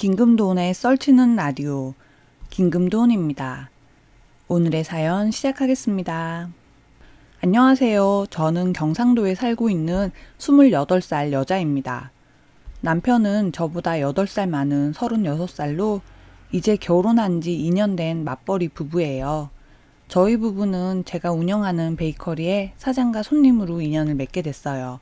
긴금도원의 썰치는 라디오 긴금도원입니다. 오늘의 사연 시작하겠습니다. 안녕하세요. 저는 경상도에 살고 있는 28살 여자입니다. 남편은 저보다 8살 많은 36살로 이제 결혼한 지 2년 된 맞벌이 부부예요. 저희 부부는 제가 운영하는 베이커리에 사장과 손님으로 인연을 맺게 됐어요.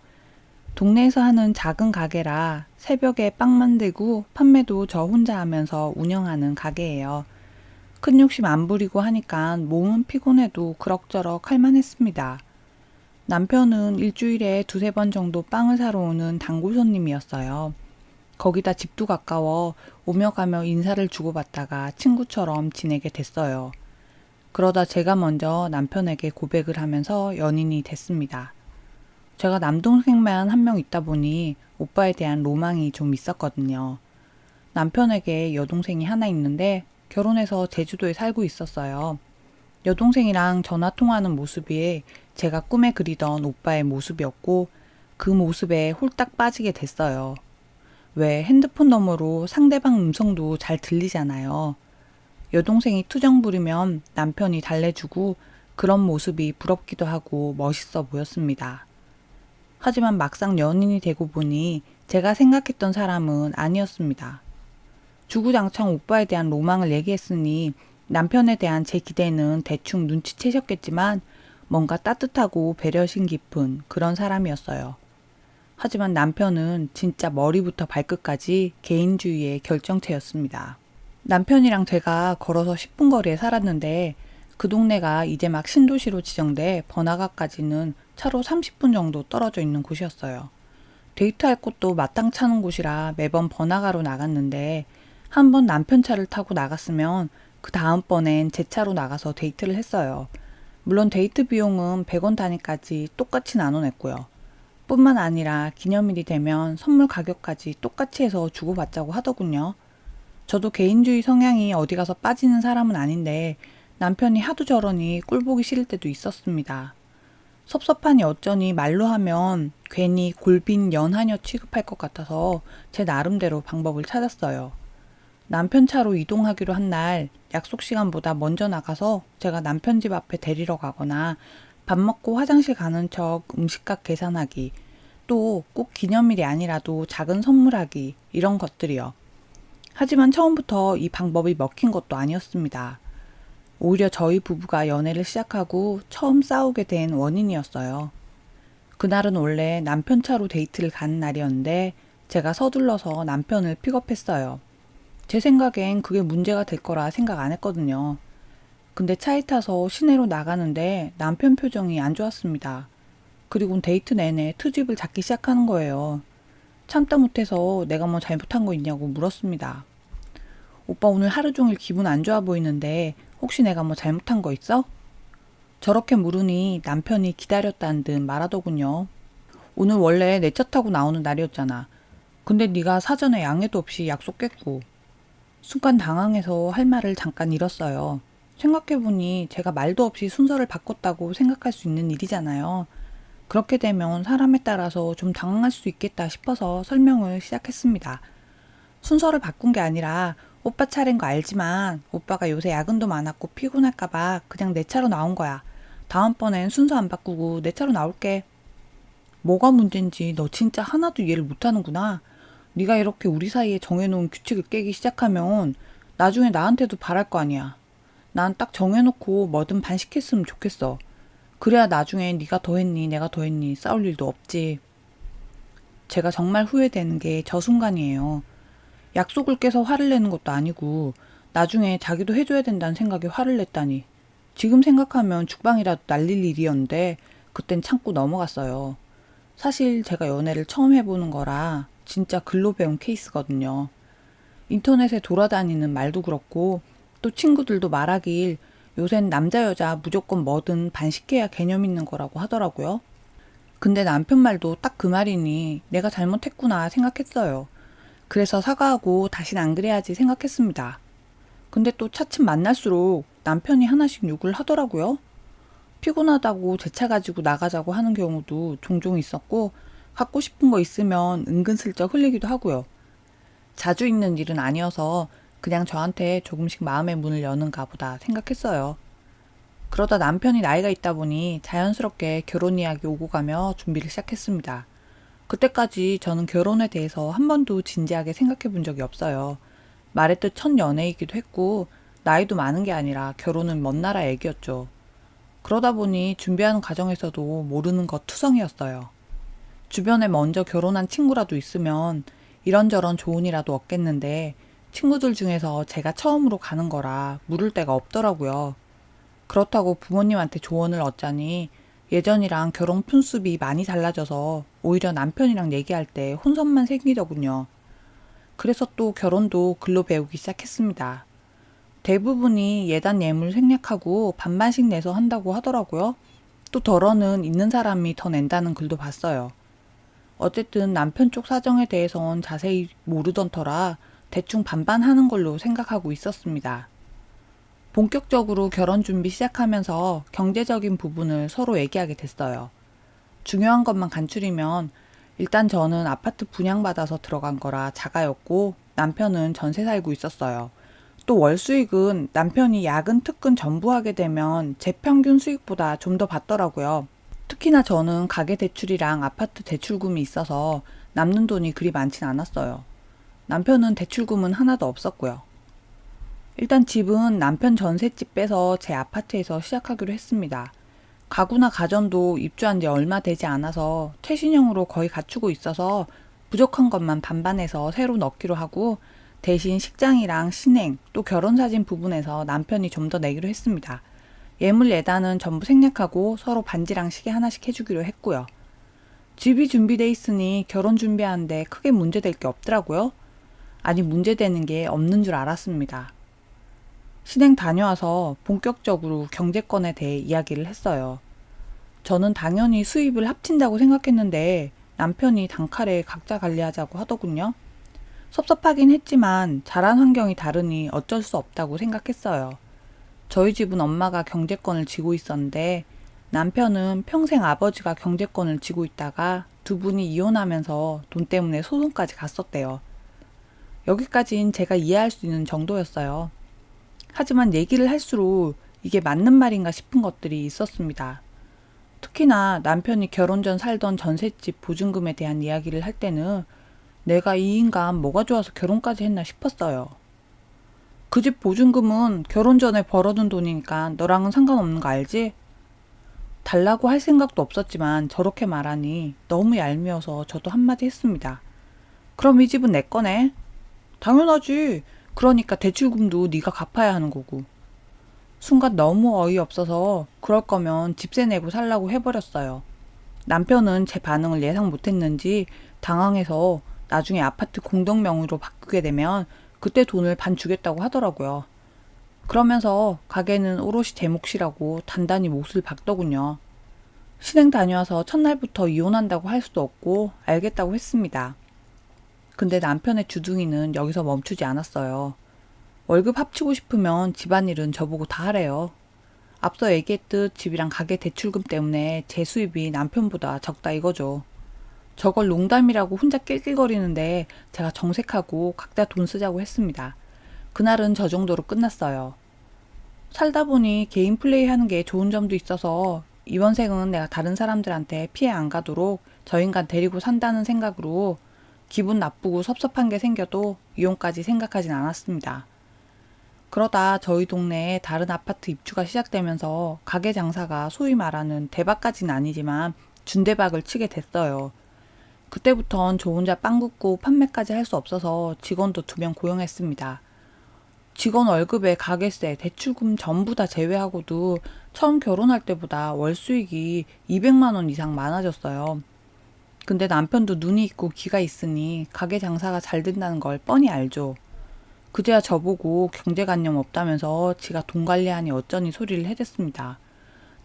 동네에서 하는 작은 가게라 새벽에 빵 만들고 판매도 저 혼자 하면서 운영하는 가게예요. 큰 욕심 안 부리고 하니까 몸은 피곤해도 그럭저럭 할만했습니다. 남편은 일주일에 두세 번 정도 빵을 사러 오는 단골 손님이었어요. 거기다 집도 가까워 오며 가며 인사를 주고받다가 친구처럼 지내게 됐어요. 그러다 제가 먼저 남편에게 고백을 하면서 연인이 됐습니다. 제가 남동생만 한 명 있다 보니 오빠에 대한 로망이 좀 있었거든요. 남편에게 여동생이 하나 있는데 결혼해서 제주도에 살고 있었어요. 여동생이랑 전화 통화하는 모습이 제가 꿈에 그리던 오빠의 모습이었고 그 모습에 홀딱 빠지게 됐어요. 왜 핸드폰 너머로 상대방 음성도 잘 들리잖아요. 여동생이 투정 부리면 남편이 달래주고 그런 모습이 부럽기도 하고 멋있어 보였습니다. 하지만 막상 연인이 되고 보니 제가 생각했던 사람은 아니었습니다. 주구장창 오빠에 대한 로망을 얘기했으니 남편에 대한 제 기대는 대충 눈치채셨겠지만 뭔가 따뜻하고 배려심 깊은 그런 사람이었어요. 하지만 남편은 진짜 머리부터 발끝까지 개인주의의 결정체였습니다. 남편이랑 제가 걸어서 10분 거리에 살았는데 그 동네가 이제 막 신도시로 지정돼 번화가까지는 차로 30분 정도 떨어져 있는 곳이었어요. 데이트할 곳도 마땅찮은 곳이라 매번 번화가로 나갔는데 한 번 남편 차를 타고 나갔으면 그 다음번엔 제 차로 나가서 데이트를 했어요. 물론 데이트 비용은 100원 단위까지 똑같이 나눠냈고요. 뿐만 아니라 기념일이 되면 선물 가격까지 똑같이 해서 주고받자고 하더군요. 저도 개인주의 성향이 어디 가서 빠지는 사람은 아닌데 남편이 하도 저러니 꼴보기 싫을 때도 있었습니다. 섭섭하니 어쩌니 말로 하면 괜히 골빈 연하녀 취급할 것 같아서 제 나름대로 방법을 찾았어요. 남편 차로 이동하기로 한 날 약속 시간보다 먼저 나가서 제가 남편 집 앞에 데리러 가거나 밥 먹고 화장실 가는 척 음식값 계산하기, 또 꼭 기념일이 아니라도 작은 선물하기, 이런 것들이요. 하지만 처음부터 이 방법이 먹힌 것도 아니었습니다. 오히려 저희 부부가 연애를 시작하고 처음 싸우게 된 원인이었어요. 그날은 원래 남편 차로 데이트를 가는 날이었는데 제가 서둘러서 남편을 픽업했어요. 제 생각엔 그게 문제가 될 거라 생각 안 했거든요. 근데 차에 타서 시내로 나가는데 남편 표정이 안 좋았습니다. 그리고 데이트 내내 트집을 잡기 시작하는 거예요. 참다 못해서 내가 뭐 잘못한 거 있냐고 물었습니다. 오빠 오늘 하루 종일 기분 안 좋아 보이는데 혹시 내가 뭐 잘못한 거 있어? 저렇게 물으니 남편이 기다렸다는 듯 말하더군요. 오늘 원래 내 차 타고 나오는 날이었잖아. 근데 네가 사전에 양해도 없이 약속했고. 순간 당황해서 할 말을 잠깐 잃었어요. 생각해보니 제가 말도 없이 순서를 바꿨다고 생각할 수 있는 일이잖아요. 그렇게 되면 사람에 따라서 좀 당황할 수 있겠다 싶어서 설명을 시작했습니다. 순서를 바꾼 게 아니라 오빠 차례인 거 알지만 오빠가 요새 야근도 많았고 피곤할까봐 그냥 내 차로 나온 거야. 다음번엔 순서 안 바꾸고 내 차로 나올게. 뭐가 문제인지 너 진짜 하나도 이해를 못하는구나. 네가 이렇게 우리 사이에 정해놓은 규칙을 깨기 시작하면 나중에 나한테도 바랄 거 아니야. 난 딱 정해놓고 뭐든 반씩했으면 좋겠어. 그래야 나중에 네가 더 했니 내가 더 했니 싸울 일도 없지. 제가 정말 후회되는 게 저 순간이에요. 약속을 깨서 화를 내는 것도 아니고 나중에 자기도 해줘야 된다는 생각에 화를 냈다니. 지금 생각하면 죽방이라도 날릴 일이었는데 그땐 참고 넘어갔어요. 사실 제가 연애를 처음 해보는 거라 진짜 글로 배운 케이스거든요. 인터넷에 돌아다니는 말도 그렇고 또 친구들도 말하길 요샌 남자 여자 무조건 뭐든 반씩해야 개념 있는 거라고 하더라고요. 근데 남편 말도 딱 그 말이니 내가 잘못했구나 생각했어요. 그래서 사과하고 다신 안 그래야지 생각했습니다. 근데 또 차츰 만날수록 남편이 하나씩 욕을 하더라고요. 피곤하다고 제 차 가지고 나가자고 하는 경우도 종종 있었고 갖고 싶은 거 있으면 은근슬쩍 흘리기도 하고요. 자주 있는 일은 아니어서 그냥 저한테 조금씩 마음의 문을 여는가 보다 생각했어요. 그러다 남편이 나이가 있다 보니 자연스럽게 결혼 이야기 오고 가며 준비를 시작했습니다. 그때까지 저는 결혼에 대해서 한 번도 진지하게 생각해 본 적이 없어요. 말했듯 첫 연애이기도 했고, 나이도 많은 게 아니라 결혼은 먼 나라 얘기였죠. 그러다 보니 준비하는 과정에서도 모르는 것 투성이었어요. 주변에 먼저 결혼한 친구라도 있으면 이런저런 조언이라도 얻겠는데, 친구들 중에서 제가 처음으로 가는 거라 물을 데가 없더라고요. 그렇다고 부모님한테 조언을 얻자니 예전이랑 결혼 풍습이 많이 달라져서 오히려 남편이랑 얘기할 때 혼선만 생기더군요. 그래서 또 결혼도 글로 배우기 시작했습니다. 대부분이 예단 예물 생략하고 반반씩 내서 한다고 하더라고요. 또 덜어는 있는 사람이 더 낸다는 글도 봤어요. 어쨌든 남편 쪽 사정에 대해선 자세히 모르던 터라 대충 반반 하는 걸로 생각하고 있었습니다. 본격적으로 결혼 준비 시작하면서 경제적인 부분을 서로 얘기하게 됐어요. 중요한 것만 간추리면 일단 저는 아파트 분양받아서 들어간 거라 자가였고 남편은 전세 살고 있었어요. 또 월 수익은 남편이 야근, 특근 전부 하게 되면 제 평균 수익보다 좀 더 받더라고요. 특히나 저는 가계 대출이랑 아파트 대출금이 있어서 남는 돈이 그리 많진 않았어요. 남편은 대출금은 하나도 없었고요. 일단 집은 남편 전셋집 빼서 제 아파트에서 시작하기로 했습니다. 가구나 가전도 입주한 지 얼마 되지 않아서 최신형으로 거의 갖추고 있어서 부족한 것만 반반해서 새로 넣기로 하고 대신 식장이랑 신행 또 결혼사진 부분에서 남편이 좀 더 내기로 했습니다. 예물 예단은 전부 생략하고 서로 반지랑 시계 하나씩 해주기로 했고요. 집이 준비돼 있으니 결혼 준비하는데 크게 문제될 게 없더라고요. 아니 문제되는 게 없는 줄 알았습니다. 신행 다녀와서 본격적으로 경제권에 대해 이야기를 했어요. 저는 당연히 수입을 합친다고 생각했는데 남편이 단칼에 각자 관리하자고 하더군요. 섭섭하긴 했지만 자란 환경이 다르니 어쩔 수 없다고 생각했어요. 저희 집은 엄마가 경제권을 쥐고 있었는데 남편은 평생 아버지가 경제권을 쥐고 있다가 두 분이 이혼하면서 돈 때문에 소송까지 갔었대요. 여기까진 제가 이해할 수 있는 정도였어요. 하지만 얘기를 할수록 이게 맞는 말인가 싶은 것들이 있었습니다. 특히나 남편이 결혼 전 살던 전셋집 보증금에 대한 이야기를 할 때는 내가 이 인간 뭐가 좋아서 결혼까지 했나 싶었어요. 그 집 보증금은 결혼 전에 벌어둔 돈이니까 너랑은 상관없는 거 알지? 달라고 할 생각도 없었지만 저렇게 말하니 너무 얄미워서 저도 한마디 했습니다. 그럼 이 집은 내 거네? 당연하지. 그러니까 대출금도 네가 갚아야 하는 거고. 순간 너무 어이없어서 그럴 거면 집세 내고 살라고 해버렸어요. 남편은 제 반응을 예상 못했는지 당황해서 나중에 아파트 공동명의로 바꾸게 되면 그때 돈을 반 주겠다고 하더라고요. 그러면서 가게는 오롯이 제 몫이라고 단단히 몫을 박더군요. 신행 다녀와서 첫날부터 이혼한다고 할 수도 없고 알겠다고 했습니다. 근데 남편의 주둥이는 여기서 멈추지 않았어요. 월급 합치고 싶으면 집안일은 저보고 다 하래요. 앞서 얘기했듯 집이랑 가게 대출금 때문에 제 수입이 남편보다 적다 이거죠. 저걸 농담이라고 혼자 낄낄거리는데 제가 정색하고 각자 돈 쓰자고 했습니다. 그날은 저 정도로 끝났어요. 살다 보니 개인 플레이 하는 게 좋은 점도 있어서 이번 생은 내가 다른 사람들한테 피해 안 가도록 저 인간 데리고 산다는 생각으로 기분 나쁘고 섭섭한 게 생겨도 이혼까지 생각하진 않았습니다. 그러다 저희 동네에 다른 아파트 입주가 시작되면서 가게 장사가 소위 말하는 대박까지는 아니지만 준대박을 치게 됐어요. 그때부턴 저 혼자 빵 굽고 판매까지 할 수 없어서 직원도 2명 고용했습니다. 직원 월급에 가게세, 대출금 전부 다 제외하고도 처음 결혼할 때보다 월 수익이 200만 원 이상 많아졌어요. 근데 남편도 눈이 있고 귀가 있으니 가게 장사가 잘 된다는 걸 뻔히 알죠. 그제야 저보고 경제관념 없다면서 지가 돈 관리하니 어쩌니 소리를 해댔습니다.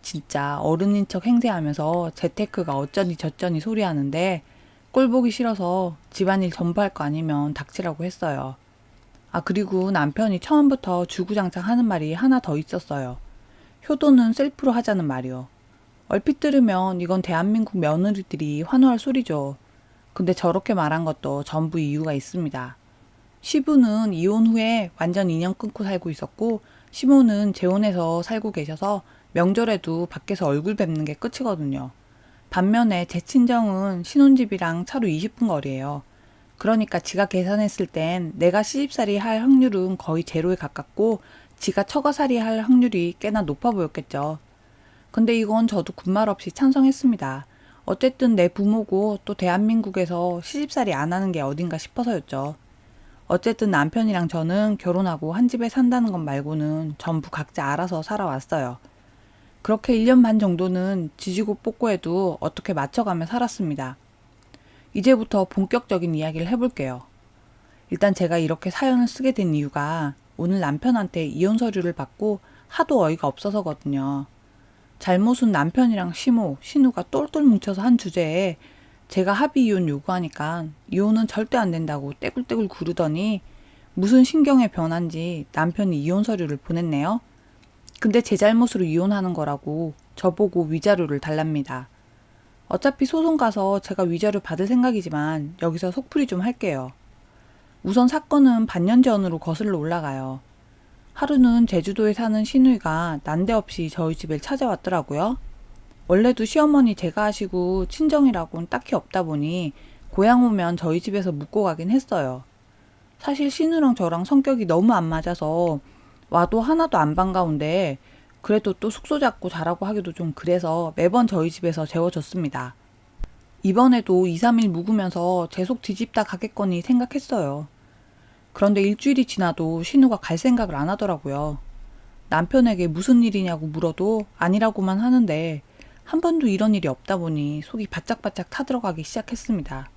진짜 어른인 척 행세하면서 재테크가 어쩌니 저쩌니 소리하는데 꼴 보기 싫어서 집안일 전부 할 거 아니면 닥치라고 했어요. 아 그리고 남편이 처음부터 주구장창 하는 말이 하나 더 있었어요. 효도는 셀프로 하자는 말이요. 얼핏 들으면 이건 대한민국 며느리들이 환호할 소리죠. 근데 저렇게 말한 것도 전부 이유가 있습니다. 시부는 이혼 후에 완전 인연 끊고 살고 있었고, 시모는 재혼해서 살고 계셔서 명절에도 밖에서 얼굴 뵙는 게 끝이거든요. 반면에 제 친정은 신혼집이랑 차로 20분 거리예요. 그러니까 지가 계산했을 땐 내가 시집살이 할 확률은 거의 제로에 가깝고 지가 처가살이 할 확률이 꽤나 높아 보였겠죠. 근데 이건 저도 군말 없이 찬성했습니다. 어쨌든 내 부모고 또 대한민국에서 시집살이 안 하는 게 어딘가 싶어서였죠. 어쨌든 남편이랑 저는 결혼하고 한 집에 산다는 것 말고는 전부 각자 알아서 살아왔어요. 그렇게 1년 반 정도는 지지고 볶고 해도 어떻게 맞춰가며 살았습니다. 이제부터 본격적인 이야기를 해볼게요. 일단 제가 이렇게 사연을 쓰게 된 이유가 오늘 남편한테 이혼 서류를 받고 하도 어이가 없어서거든요. 잘못은 남편이랑 시모, 신우가 똘똘 뭉쳐서 한 주제에 제가 합의 이혼 요구하니까 이혼은 절대 안 된다고 떼굴떼굴 구르더니 무슨 신경의 변화인지 남편이 이혼 서류를 보냈네요. 근데 제 잘못으로 이혼하는 거라고 저보고 위자료를 달랍니다. 어차피 소송 가서 제가 위자료 받을 생각이지만 여기서 속풀이 좀 할게요. 우선 사건은 반년 전으로 거슬러 올라가요. 하루는 제주도에 사는 시누이가 난데없이 저희 집에 찾아왔더라고요. 원래도 시어머니 제가 하시고 친정이라고는 딱히 없다 보니 고향 오면 저희 집에서 묵고 가긴 했어요. 사실 신우랑 저랑 성격이 너무 안 맞아서 와도 하나도 안 반가운데 그래도 또 숙소 잡고 자라고 하기도 좀 그래서 매번 저희 집에서 재워줬습니다. 이번에도 2, 3일 묵으면서 제 속 뒤집다 가겠거니 생각했어요. 그런데 일주일이 지나도 신우가 갈 생각을 안 하더라고요. 남편에게 무슨 일이냐고 물어도 아니라고만 하는데 한 번도 이런 일이 없다 보니 속이 바짝바짝 타들어가기 시작했습니다.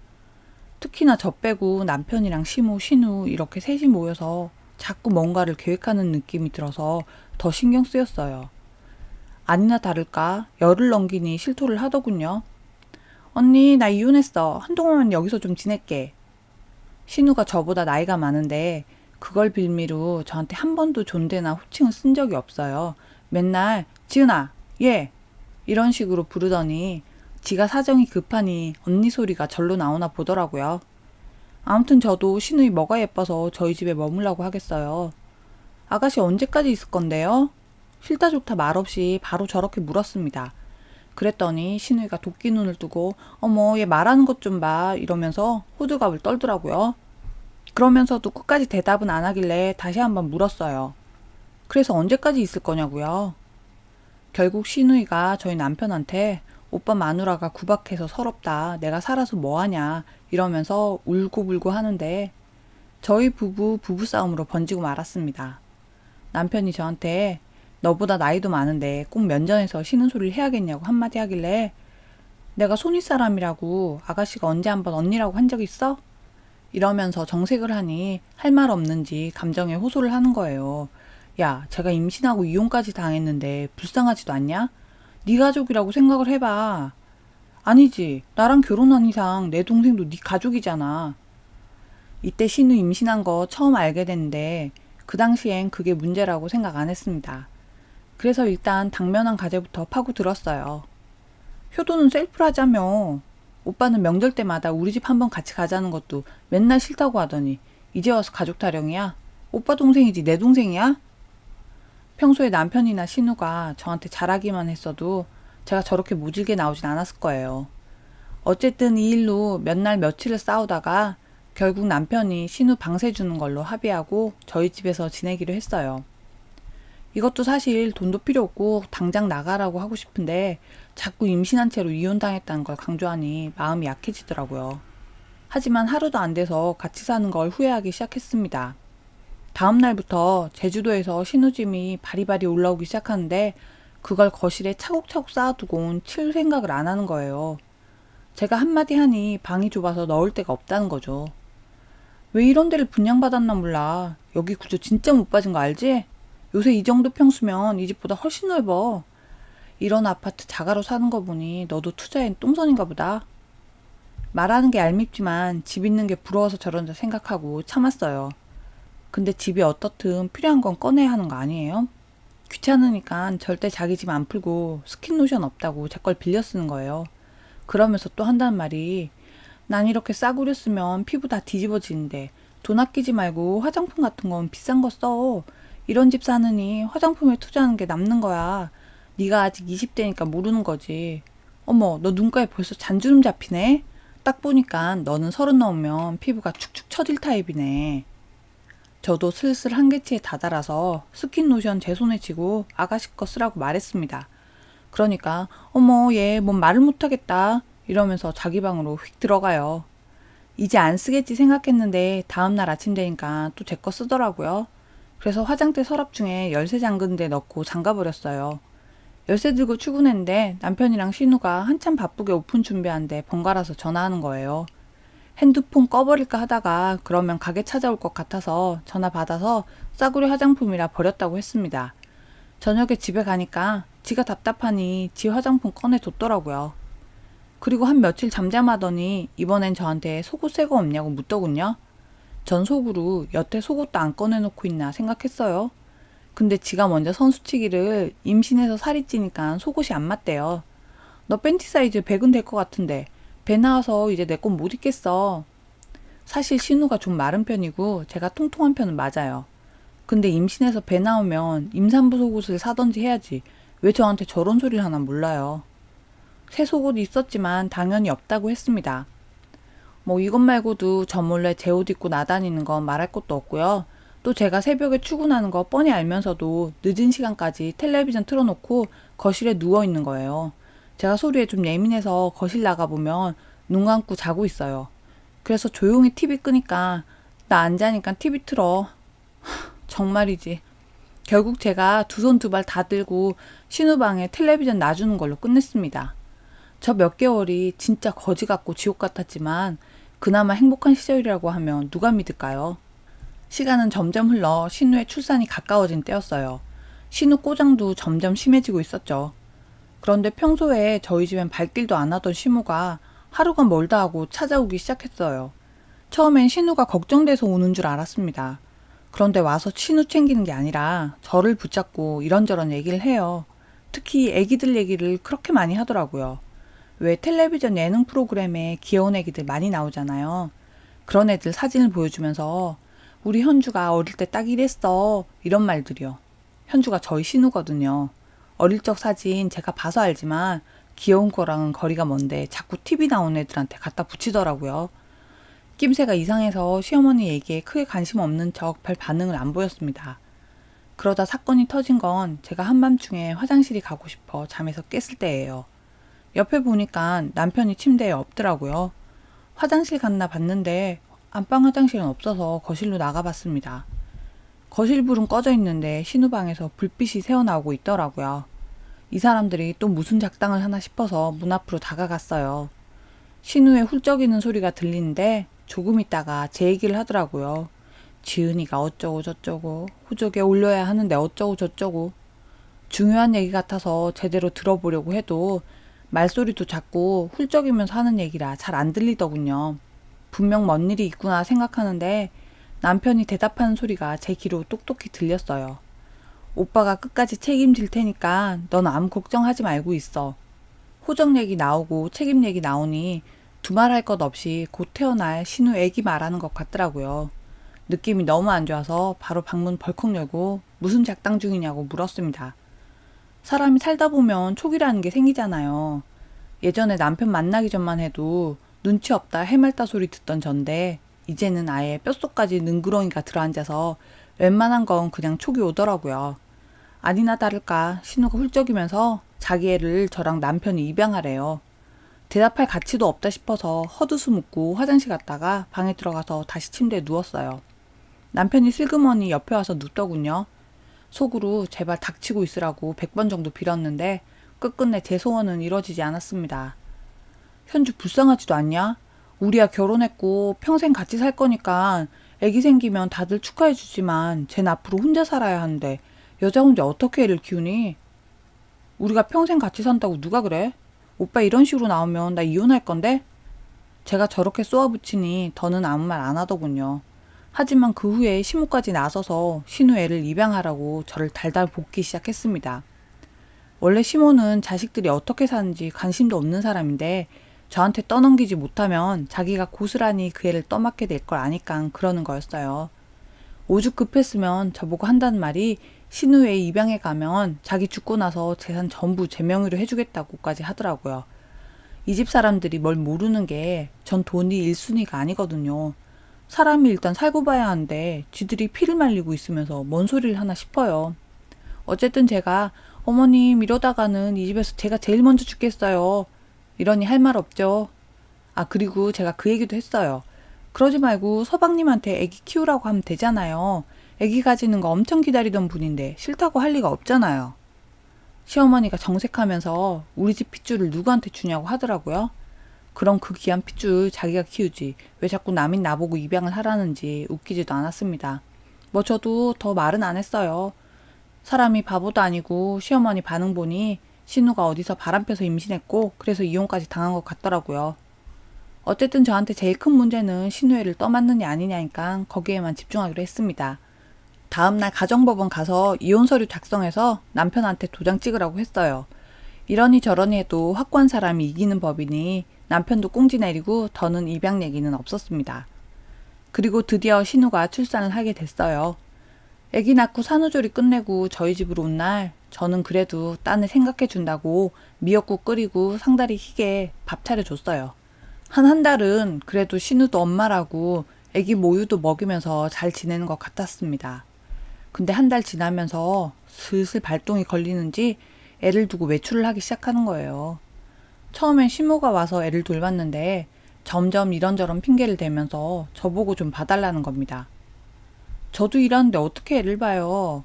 특히나 저 빼고 남편이랑 시모, 신우 이렇게 셋이 모여서 자꾸 뭔가를 계획하는 느낌이 들어서 더 신경 쓰였어요. 아니나 다를까 열을 넘기니 실토를 하더군요. 언니, 나 이혼했어. 한동안 여기서 좀 지낼게. 신우가 저보다 나이가 많은데 그걸 빌미로 저한테 한 번도 존대나 호칭을 쓴 적이 없어요. 맨날 지은아, 얘 이런 식으로 부르더니 지가 사정이 급하니 언니 소리가 절로 나오나 보더라고요. 아무튼 저도 신우이 뭐가 예뻐서 저희 집에 머물라고 하겠어요. 아가씨 언제까지 있을 건데요? 싫다 좋다 말없이 바로 저렇게 물었습니다. 그랬더니 신우이가 도끼 눈을 뜨고 어머 얘 말하는 것 좀 봐 이러면서 호들갑을 떨더라고요. 그러면서도 끝까지 대답은 안 하길래 다시 한번 물었어요. 그래서 언제까지 있을 거냐고요? 결국 신우이가 저희 남편한테 오빠 마누라가 구박해서 서럽다. 내가 살아서 뭐하냐. 이러면서 울고불고 하는데 저희 부부싸움으로 번지고 말았습니다. 남편이 저한테 너보다 나이도 많은데 꼭 면전에서 쉬는 소리를 해야겠냐고 한마디 하길래 내가 손윗사람이라고 아가씨가 언제 한번 언니라고 한 적 있어? 이러면서 정색을 하니 할 말 없는지 감정에 호소를 하는 거예요. 야, 제가 임신하고 이혼까지 당했는데 불쌍하지도 않냐? 네 가족이라고 생각을 해봐. 아니지. 나랑 결혼한 이상 내 동생도 네 가족이잖아. 이때 신우 임신한 거 처음 알게 됐는데 그 당시엔 그게 문제라고 생각 안 했습니다. 그래서 일단 당면한 가재부터 파고 들었어요. 효도는 셀프라자며. 오빠는 명절 때마다 우리 집 한번 같이 가자는 것도 맨날 싫다고 하더니 이제 와서 가족 타령이야? 오빠 동생이지 내 동생이야? 평소에 남편이나 신우가 저한테 잘하기만 했어도 제가 저렇게 모질게 나오진 않았을 거예요. 어쨌든 이 일로 몇 날 며칠을 싸우다가 결국 남편이 신우 방세 주는 걸로 합의하고 저희 집에서 지내기로 했어요. 이것도 사실 돈도 필요 없고 당장 나가라고 하고 싶은데 자꾸 임신한 채로 이혼당했다는 걸 강조하니 마음이 약해지더라고요. 하지만 하루도 안 돼서 같이 사는 걸 후회하기 시작했습니다. 다음 날부터 제주도에서 신우짐이 바리바리 올라오기 시작하는데 그걸 거실에 차곡차곡 쌓아두곤 칠 생각을 안 하는 거예요. 제가 한마디 하니 방이 좁아서 넣을 데가 없다는 거죠. 왜 이런 데를 분양받았나 몰라. 여기 구조 진짜 못 빠진 거 알지? 요새 이 정도 평수면 이 집보다 훨씬 넓어. 이런 아파트 자가로 사는 거 보니 너도 투자엔 똥손인가 보다. 말하는 게 얄밉지만 집 있는 게 부러워서 저런다 생각하고 참았어요. 근데 집이 어떻든 필요한 건 꺼내야 하는 거 아니에요? 귀찮으니까 절대 자기 집 안 풀고 스킨로션 없다고 제 걸 빌려 쓰는 거예요. 그러면서 또 한다는 말이 난 이렇게 싸구려 쓰면 피부 다 뒤집어지는데 돈 아끼지 말고 화장품 같은 건 비싼 거 써. 이런 집 사느니 화장품에 투자하는 게 남는 거야. 네가 아직 20대니까 모르는 거지. 어머, 너 눈가에 벌써 잔주름 잡히네? 딱 보니까 너는 30 넘으면 피부가 축축 처질 타입이네. 저도 슬슬 한계치에 다다라서 스킨 로션 제 손에 쥐고 아가씨 거 쓰라고 말했습니다. 그러니까 어머 얘 뭔 말을 못하겠다 이러면서 자기 방으로 휙 들어가요. 이제 안 쓰겠지 생각했는데 다음날 아침 되니까 또 제 거 쓰더라고요. 그래서 화장대 서랍 중에 열쇠 잠근 데 넣고 잠가버렸어요. 열쇠 들고 출근했는데 남편이랑 신우가 한참 바쁘게 오픈 준비하는데 번갈아서 전화하는 거예요. 핸드폰 꺼버릴까 하다가 그러면 가게 찾아올 것 같아서 전화 받아서 싸구려 화장품이라 버렸다고 했습니다. 저녁에 집에 가니까 지가 답답하니 지 화장품 꺼내줬더라고요. 그리고 한 며칠 잠잠하더니 이번엔 저한테 속옷 새 거 없냐고 묻더군요. 전 속으로 여태 속옷도 안 꺼내놓고 있나 생각했어요. 근데 지가 먼저 선수치기를 임신해서 살이 찌니까 속옷이 안 맞대요. 너 팬티 사이즈 100은 될 것 같은데 배 나와서 이제 내 건 못 입겠어. 사실 신우가 좀 마른 편이고 제가 통통한 편은 맞아요. 근데 임신해서 배 나오면 임산부 속옷을 사던지 해야지 왜 저한테 저런 소리를 하나 몰라요. 새 속옷이 있었지만 당연히 없다고 했습니다. 뭐 이것 말고도 저 몰래 제 옷 입고 나다니는 건 말할 것도 없고요. 또 제가 새벽에 출근하는 거 뻔히 알면서도 늦은 시간까지 텔레비전 틀어놓고 거실에 누워있는 거예요. 제가 소리에 좀 예민해서 거실 나가보면 눈 감고 자고 있어요. 그래서 조용히 TV 끄니까 나 안 자니까 TV 틀어. 정말이지. 결국 제가 두 손 두 발 다 들고 신우방에 텔레비전 놔주는 걸로 끝냈습니다. 저 몇 개월이 진짜 거지 같고 지옥 같았지만 그나마 행복한 시절이라고 하면 누가 믿을까요? 시간은 점점 흘러 신우의 출산이 가까워진 때였어요. 신우 꼬장도 점점 심해지고 있었죠. 그런데 평소에 저희 집엔 발길도 안 하던 시무가 하루가 멀다 하고 찾아오기 시작했어요. 처음엔 신우가 걱정돼서 오는 줄 알았습니다. 그런데 와서 신우 챙기는 게 아니라 저를 붙잡고 이런저런 얘기를 해요. 특히 애기들 얘기를 그렇게 많이 하더라고요. 왜 텔레비전 예능 프로그램에 귀여운 애기들 많이 나오잖아요. 그런 애들 사진을 보여주면서 우리 현주가 어릴 때 딱 이랬어 이런 말들이요. 현주가 저희 신우거든요. 어릴 적 사진 제가 봐서 알지만 귀여운 거랑은 거리가 먼데 자꾸 TV 나온 애들한테 갖다 붙이더라고요. 낌새가 이상해서 시어머니 얘기에 크게 관심 없는 척 별 반응을 안 보였습니다. 그러다 사건이 터진 건 제가 한밤중에 화장실이 가고 싶어 잠에서 깼을 때예요. 옆에 보니까 남편이 침대에 없더라고요. 화장실 갔나 봤는데 안방 화장실은 없어서 거실로 나가봤습니다. 거실 불은 꺼져 있는데 신우방에서 불빛이 새어나오고 있더라고요. 이 사람들이 또 무슨 작당을 하나 싶어서 문 앞으로 다가갔어요. 신우의 훌쩍이는 소리가 들리는데 조금 있다가 제 얘기를 하더라고요. 지은이가 어쩌고 저쩌고 호적에 올려야 하는데 어쩌고 저쩌고. 중요한 얘기 같아서 제대로 들어보려고 해도 말소리도 작고 훌쩍이면서 하는 얘기라 잘 안 들리더군요. 분명 뭔 일이 있구나 생각하는데 남편이 대답하는 소리가 제 귀로 똑똑히 들렸어요. 오빠가 끝까지 책임질 테니까 넌 아무 걱정하지 말고 있어. 호적 얘기 나오고 책임 얘기 나오니 두말할 것 없이 곧 태어날 신우 애기 말하는 것 같더라고요. 느낌이 너무 안 좋아서 바로 방문 벌컥 열고 무슨 작당 중이냐고 물었습니다. 사람이 살다 보면 촉이라는 게 생기잖아요. 예전에 남편 만나기 전만 해도 눈치 없다 해맑다 소리 듣던 전데 이제는 아예 뼛속까지 능구렁이가 들어앉아서 웬만한 건 그냥 촉이 오더라고요. 아니나 다를까 신우가 훌쩍이면서 자기 애를 저랑 남편이 입양하래요. 대답할 가치도 없다 싶어서 헛웃음 웃고 화장실 갔다가 방에 들어가서 다시 침대에 누웠어요. 남편이 슬그머니 옆에 와서 눕더군요. 속으로 제발 닥치고 있으라고 100번 정도 빌었는데 끝끝내 제 소원은 이뤄지지 않았습니다. 현주 불쌍하지도 않냐? 우리야 결혼했고 평생 같이 살 거니까 애기 생기면 다들 축하해 주지만 쟨 앞으로 혼자 살아야 하는데 여자 혼자 어떻게 애를 키우니? 우리가 평생 같이 산다고 누가 그래? 오빠 이런 식으로 나오면 나 이혼할 건데? 제가 저렇게 쏘아붙이니 더는 아무 말 안 하더군요. 하지만 그 후에 시무까지 나서서 신우 애를 입양하라고 저를 달달 볶기 시작했습니다. 원래 시모는 자식들이 어떻게 사는지 관심도 없는 사람인데 저한테 떠넘기지 못하면 자기가 고스란히 그 애를 떠맡게 될 걸 아니까 그러는 거였어요. 오죽 급했으면 저보고 한다는 말이 신우에 입양해 가면 자기 죽고 나서 재산 전부 제 명의로 해주겠다고까지 하더라고요. 이 집 사람들이 뭘 모르는 게 전 돈이 1순위가 아니거든요. 사람이 일단 살고 봐야 하는데 쥐들이 피를 말리고 있으면서 뭔 소리를 하나 싶어요. 어쨌든 제가 어머님 이러다가는 이 집에서 제가 제일 먼저 죽겠어요. 이러니 할 말 없죠. 아, 그리고 제가 그 얘기도 했어요. 그러지 말고 서방님한테 애기 키우라고 하면 되잖아요. 애기 가지는 거 엄청 기다리던 분인데 싫다고 할 리가 없잖아요. 시어머니가 정색하면서 우리 집 핏줄을 누구한테 주냐고 하더라고요. 그럼 그 귀한 핏줄 자기가 키우지 왜 자꾸 남인 나보고 입양을 하라는지 웃기지도 않았습니다. 뭐 저도 더 말은 안 했어요. 사람이 바보도 아니고 시어머니 반응 보니 신우가 어디서 바람펴서 임신했고 그래서 이혼까지 당한 것 같더라고요. 어쨌든 저한테 제일 큰 문제는 신우애를 떠맡느냐 아니냐니까 거기에만 집중하기로 했습니다. 다음날 가정법원 가서 이혼 서류 작성해서 남편한테 도장 찍으라고 했어요. 이러니 저러니 해도 확고한 사람이 이기는 법이니 남편도 꽁지 내리고 더는 입양 얘기는 없었습니다. 그리고 드디어 신우가 출산을 하게 됐어요. 아기 낳고 산후조리 끝내고 저희 집으로 온 날 저는 그래도 딴을 생각해 준다고 미역국 끓이고 상다리 희게 밥 차려줬어요. 한 달은 그래도 신우도 엄마라고 아기 모유도 먹이면서 잘 지내는 것 같았습니다. 근데 한 달 지나면서 슬슬 발동이 걸리는지 애를 두고 외출을 하기 시작하는 거예요. 처음엔 시모가 와서 애를 돌봤는데 점점 이런저런 핑계를 대면서 저보고 좀 봐달라는 겁니다. 저도 일하는데 어떻게 애를 봐요.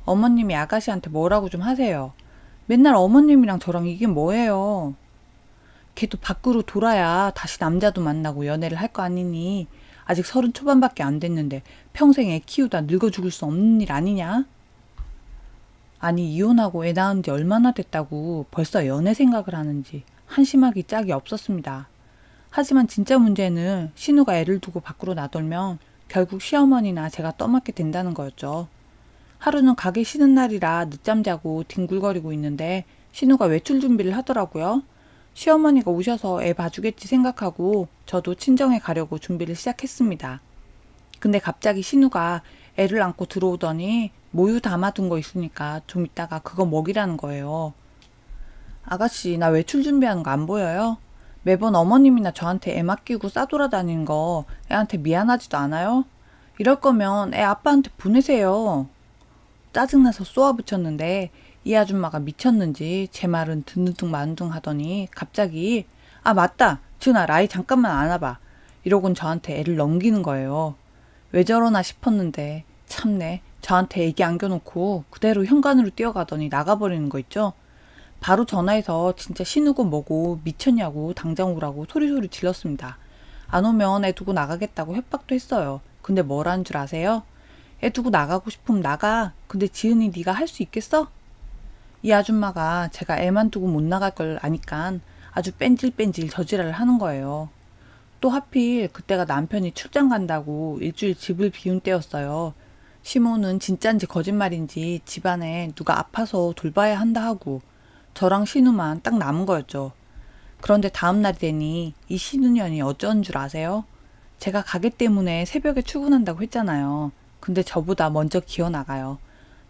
어머님이 아가씨한테 뭐라고 좀 하세요. 맨날 어머님이랑 저랑 이게 뭐예요. 걔도 밖으로 돌아야 다시 남자도 만나고 연애를 할 거 아니니 아직 30 초반밖에 안 됐는데 평생 애 키우다 늙어 죽을 수 없는 일 아니냐? 아니 이혼하고 애 낳은 지 얼마나 됐다고 벌써 연애 생각을 하는지 한심하기 짝이 없었습니다. 하지만 진짜 문제는 신우가 애를 두고 밖으로 나돌면 결국 시어머니나 제가 떠맡게 된다는 거였죠. 하루는 가게 쉬는 날이라 늦잠 자고 뒹굴거리고 있는데 신우가 외출 준비를 하더라고요. 시어머니가 오셔서 애 봐주겠지 생각하고 저도 친정에 가려고 준비를 시작했습니다. 근데 갑자기 신우가 애를 안고 들어오더니 모유 담아둔 거 있으니까 좀 이따가 그거 먹이라는 거예요. 아가씨, 나 외출 준비하는 거 안 보여요? 매번 어머님이나 저한테 애 맡기고 싸돌아다니는 거 애한테 미안하지도 않아요? 이럴 거면 애 아빠한테 보내세요. 짜증나서 쏘아붙였는데 이 아줌마가 미쳤는지 제 말은 듣는 둥 마는 둥 하더니 갑자기 아 맞다 지은아 라이 잠깐만 안아봐 이러곤 저한테 애를 넘기는 거예요. 왜 저러나 싶었는데 참네 저한테 애기 안겨놓고 그대로 현관으로 뛰어가더니 나가버리는 거 있죠. 바로 전화해서 진짜 신우고 뭐고 미쳤냐고 당장 오라고 소리소리 질렀습니다. 안 오면 애 두고 나가겠다고 협박도 했어요. 근데 뭐라는 줄 아세요? 애 두고 나가고 싶으면 나가. 근데 지은이 네가 할 수 있겠어? 이 아줌마가 제가 애만 두고 못 나갈 걸 아니깐 아주 뺀질뺀질 저지랄을 하는 거예요. 또 하필 그때가 남편이 출장 간다고 일주일 집을 비운 때였어요. 시모는 진짠지 거짓말인지 집안에 누가 아파서 돌봐야 한다 하고 저랑 신우만 딱 남은 거였죠. 그런데 다음날이 되니 이 신우년이 어쩐 줄 아세요? 제가 가게 때문에 새벽에 출근한다고 했잖아요. 근데 저보다 먼저 기어나가요.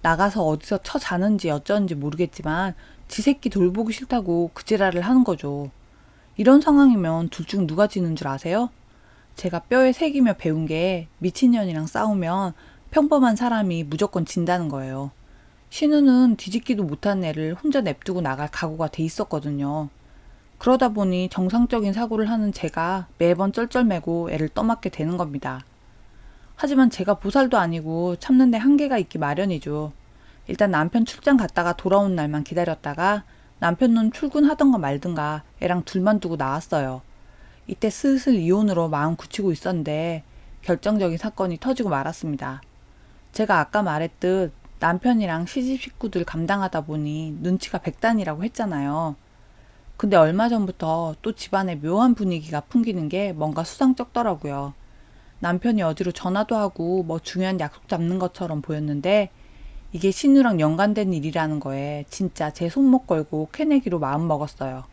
나가서 어디서 자는지 어쩌는지 모르겠지만 지 새끼 돌보기 싫다고 그 지랄을 하는 거죠. 이런 상황이면 둘 중 누가 지는 줄 아세요? 제가 뼈에 새기며 배운 게 미친년이랑 싸우면 평범한 사람이 무조건 진다는 거예요. 신우는 뒤집기도 못한 애를 혼자 냅두고 나갈 각오가 돼 있었거든요. 그러다 보니 정상적인 사고를 하는 제가 매번 쩔쩔매고 애를 떠맡게 되는 겁니다. 하지만 제가 보살도 아니고 참는 데 한계가 있기 마련이죠. 일단 남편 출장 갔다가 돌아온 날만 기다렸다가 남편은 출근하던가 말든가 애랑 둘만 두고 나왔어요. 이때 슬슬 이혼으로 마음 굳히고 있었는데 결정적인 사건이 터지고 말았습니다. 제가 아까 말했듯 남편이랑 시집 식구들 감당하다 보니 눈치가 백단이라고 했잖아요. 근데 얼마 전부터 또 집안에 묘한 분위기가 풍기는 게 뭔가 수상쩍더라고요. 남편이 어디로 전화도 하고 뭐 중요한 약속 잡는 것처럼 보였는데 이게 신우랑 연관된 일이라는 거에 진짜 제 손목 걸고 캐내기로 마음 먹었어요.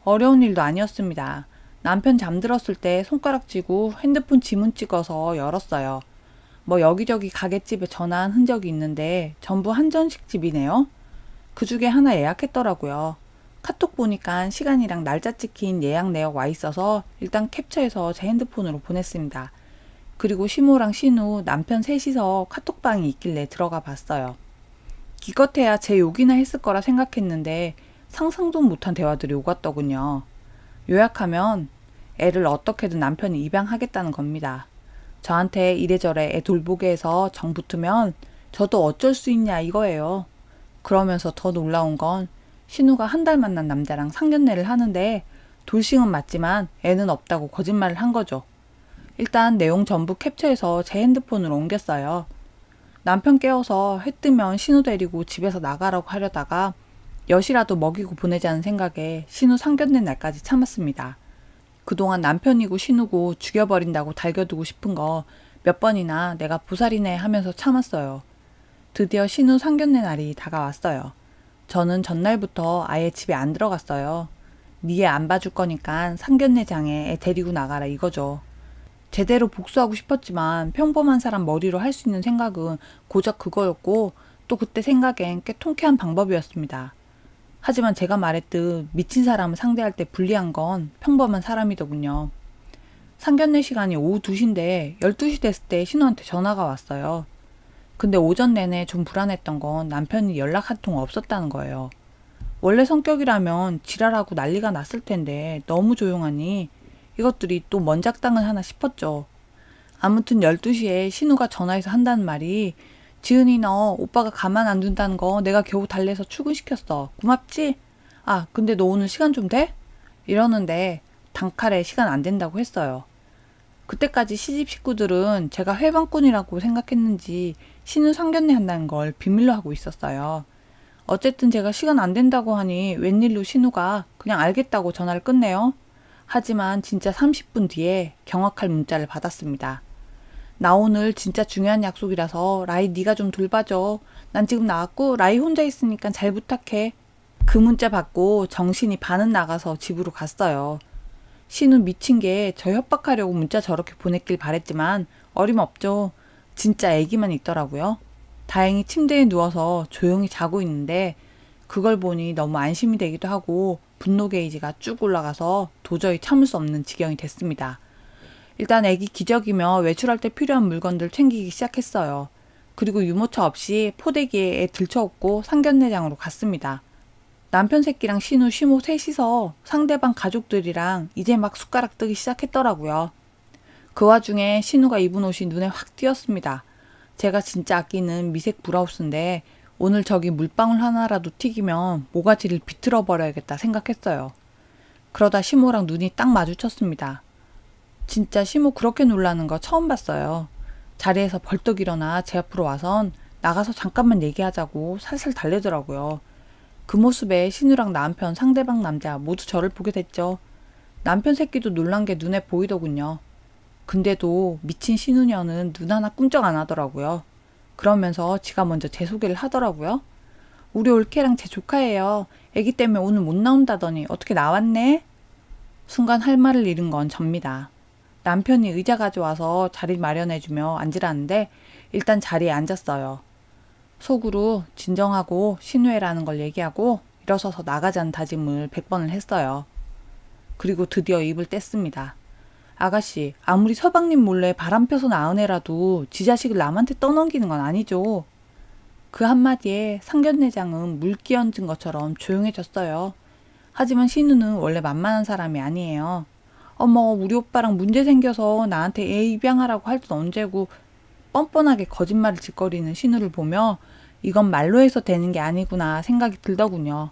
어려운 일도 아니었습니다. 남편 잠들었을 때 손가락 쥐고 핸드폰 지문 찍어서 열었어요. 뭐 여기저기 가게집에 전화한 흔적이 있는데 전부 한정식집이네요. 그 중에 하나 예약했더라고요. 카톡 보니까 시간이랑 날짜 찍힌 예약 내역 와 있어서 일단 캡처해서 제 핸드폰으로 보냈습니다. 그리고 시모랑 신우 남편 셋이서 카톡방이 있길래 들어가 봤어요. 기껏해야 제 욕이나 했을 거라 생각했는데 상상도 못한 대화들이 오갔더군요. 요약하면 애를 어떻게든 남편이 입양하겠다는 겁니다. 저한테 이래저래 애 돌보게 해서 정 붙으면 저도 어쩔 수 있냐 이거예요. 그러면서 더 놀라운 건 신우가 한 달 만난 남자랑 상견례를 하는데 돌싱은 맞지만 애는 없다고 거짓말을 한 거죠. 일단 내용 전부 캡처해서 제 핸드폰으로 옮겼어요. 남편 깨워서 해 뜨면 신우 데리고 집에서 나가라고 하려다가 엿이라도 먹이고 보내자는 생각에 신우 상견례 날까지 참았습니다. 그동안 남편이고 신우고 죽여버린다고 달겨두고 싶은 거 몇 번이나 내가 보살이네 하면서 참았어요. 드디어 신우 상견례 날이 다가왔어요. 저는 전날부터 아예 집에 안 들어갔어요. 니 애 안 봐줄 거니까 상견례장에 애 데리고 나가라 이거죠. 제대로 복수하고 싶었지만 평범한 사람 머리로 할 수 있는 생각은 고작 그거였고 또 그때 생각엔 꽤 통쾌한 방법이었습니다. 하지만 제가 말했듯 미친 사람을 상대할 때 불리한 건 평범한 사람이더군요. 상견례 시간이 오후 2시인데 12시 됐을 때 신우한테 전화가 왔어요. 근데 오전 내내 좀 불안했던 건 남편이 연락 한 통 없었다는 거예요. 원래 성격이라면 지랄하고 난리가 났을 텐데 너무 조용하니 이것들이 또 뭔 작당을 하나 싶었죠. 아무튼 12시에 신우가 전화해서 한다는 말이 지은이 너 오빠가 가만 안 둔다는 거 내가 겨우 달래서 출근시켰어. 고맙지? 아 근데 너 오늘 시간 좀 돼? 이러는데 단칼에 시간 안 된다고 했어요. 그때까지 시집 식구들은 제가 회방꾼이라고 생각했는지 신우 상견례 한다는 걸 비밀로 하고 있었어요. 어쨌든 제가 시간 안 된다고 하니 웬일로 신우가 그냥 알겠다고 전화를 끊네요. 하지만 진짜 30분 뒤에 경악할 문자를 받았습니다. 나 오늘 진짜 중요한 약속이라서 라이 네가 좀 돌봐줘. 난 지금 나왔고 라이 혼자 있으니까 잘 부탁해. 그 문자 받고 정신이 반은 나가서 집으로 갔어요. 신우 미친 게 저 협박하려고 문자 저렇게 보냈길 바랬지만 어림없죠. 진짜 애기만 있더라고요. 다행히 침대에 누워서 조용히 자고 있는데 그걸 보니 너무 안심이 되기도 하고 분노 게이지가 쭉 올라가서 도저히 참을 수 없는 지경이 됐습니다. 일단 애기 기저귀며 외출할 때 필요한 물건들 챙기기 시작했어요. 그리고 유모차 없이 포대기에 애 들쳐업고 상견례장으로 갔습니다. 남편 새끼랑 신우, 시모 셋이서 상대방 가족들이랑 이제 막 숟가락 뜨기 시작했더라고요. 그 와중에 신우가 입은 옷이 눈에 확 띄었습니다. 제가 진짜 아끼는 미색 브라우스인데 오늘 저기 물방울 하나라도 튀기면 모가지를 비틀어 버려야겠다 생각했어요. 그러다 시모랑 눈이 딱 마주쳤습니다. 진짜 시모 그렇게 놀라는 거 처음 봤어요. 자리에서 벌떡 일어나 제 앞으로 와선 나가서 잠깐만 얘기하자고 살살 달래더라고요. 그 모습에 신우랑 남편, 상대방 남자 모두 저를 보게 됐죠. 남편 새끼도 놀란 게 눈에 보이더군요. 근데도 미친 신우녀는 눈 하나 꿈쩍 안 하더라고요. 그러면서 지가 먼저 제 소개를 하더라고요. 우리 올케랑 제 조카예요. 애기 때문에 오늘 못 나온다더니 어떻게 나왔네? 순간 할 말을 잃은 건 접니다. 남편이 의자 가져와서 자리 마련해주며 앉으라는데 일단 자리에 앉았어요. 속으로 진정하고 신우애라는 걸 얘기하고 일어서서 나가자는 다짐을 100번을 했어요. 그리고 드디어 입을 뗐습니다. 아가씨, 아무리 서방님 몰래 바람 펴서 낳은 애라도 지 자식을 남한테 떠넘기는 건 아니죠. 그 한마디에 상견례장은 물기 얹은 것처럼 조용해졌어요. 하지만 신우는 원래 만만한 사람이 아니에요. 어머, 우리 오빠랑 문제 생겨서 나한테 애 입양하라고 할 땐 언제고 뻔뻔하게 거짓말을 짓거리는 신우를 보며 이건 말로 해서 되는 게 아니구나 생각이 들더군요.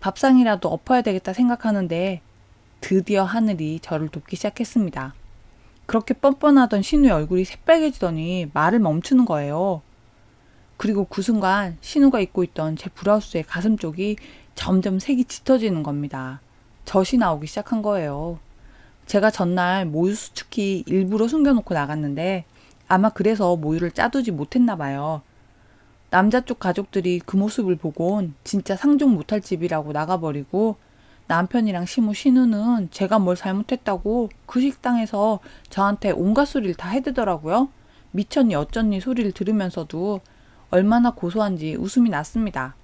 밥상이라도 엎어야 되겠다 생각하는데 드디어 하늘이 저를 돕기 시작했습니다. 그렇게 뻔뻔하던 신우의 얼굴이 새빨개지더니 말을 멈추는 거예요. 그리고 그 순간 신우가 입고 있던 제 브라우스의 가슴 쪽이 점점 색이 짙어지는 겁니다. 젖이 나오기 시작한 거예요. 제가 전날 모유 수축기 일부러 숨겨놓고 나갔는데 아마 그래서 모유를 짜두지 못했나 봐요. 남자 쪽 가족들이 그 모습을 보곤 진짜 상종 못할 집이라고 나가버리고 남편이랑 시모 신우는 제가 뭘 잘못했다고 그 식당에서 저한테 온갖 소리를 다 해대더라고요. 미쳤니 어쩌니 소리를 들으면서도 얼마나 고소한지 웃음이 났습니다.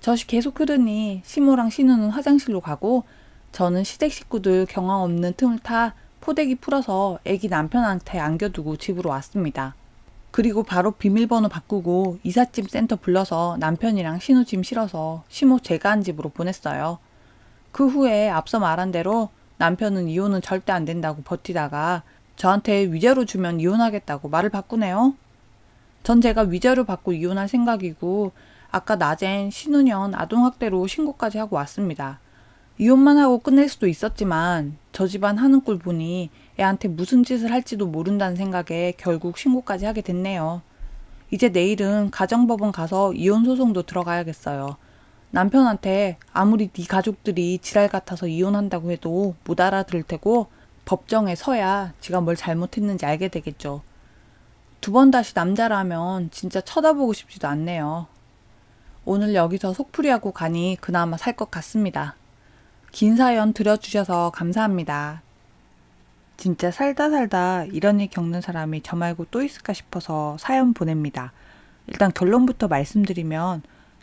젖이 계속 흐르니 시모랑 신우는 화장실로 가고 저는 시댁 식구들 경황 없는 틈을 타 포대기 풀어서 애기 남편한테 안겨두고 집으로 왔습니다. 그리고 바로 비밀번호 바꾸고 이삿짐 센터 불러서 남편이랑 신우 짐 실어서 시모 제가 한 집으로 보냈어요. 그 후에 앞서 말한 대로 남편은 이혼은 절대 안 된다고 버티다가 저한테 위자료 주면 이혼하겠다고 말을 바꾸네요. 전 제가 위자료 받고 이혼할 생각이고 아까 낮엔 신우년 아동학대로 신고까지 하고 왔습니다. 이혼만 하고 끝낼 수도 있었지만 저 집안 하는 꼴 보니 애한테 무슨 짓을 할지도 모른다는 생각에 결국 신고까지 하게 됐네요. 이제 내일은 가정법원 가서 이혼 소송도 들어가야겠어요. 남편한테 아무리 네 가족들이 지랄 같아서 이혼한다고 해도 못 알아들을 테고 법정에 서야 지가 뭘 잘못했는지 알게 되겠죠. 두 번 다시 남자라면 진짜 쳐다보고 싶지도 않네요. 오늘 여기서 속풀이하고 가니 그나마 살 것 같습니다. 긴 사연 들어주셔서 감사합니다. 진짜 살다 이런 일 겪는 사람이 저 말고 또 있을까 싶어서 사연 보냅니다. 일단 결론부터 말씀드리면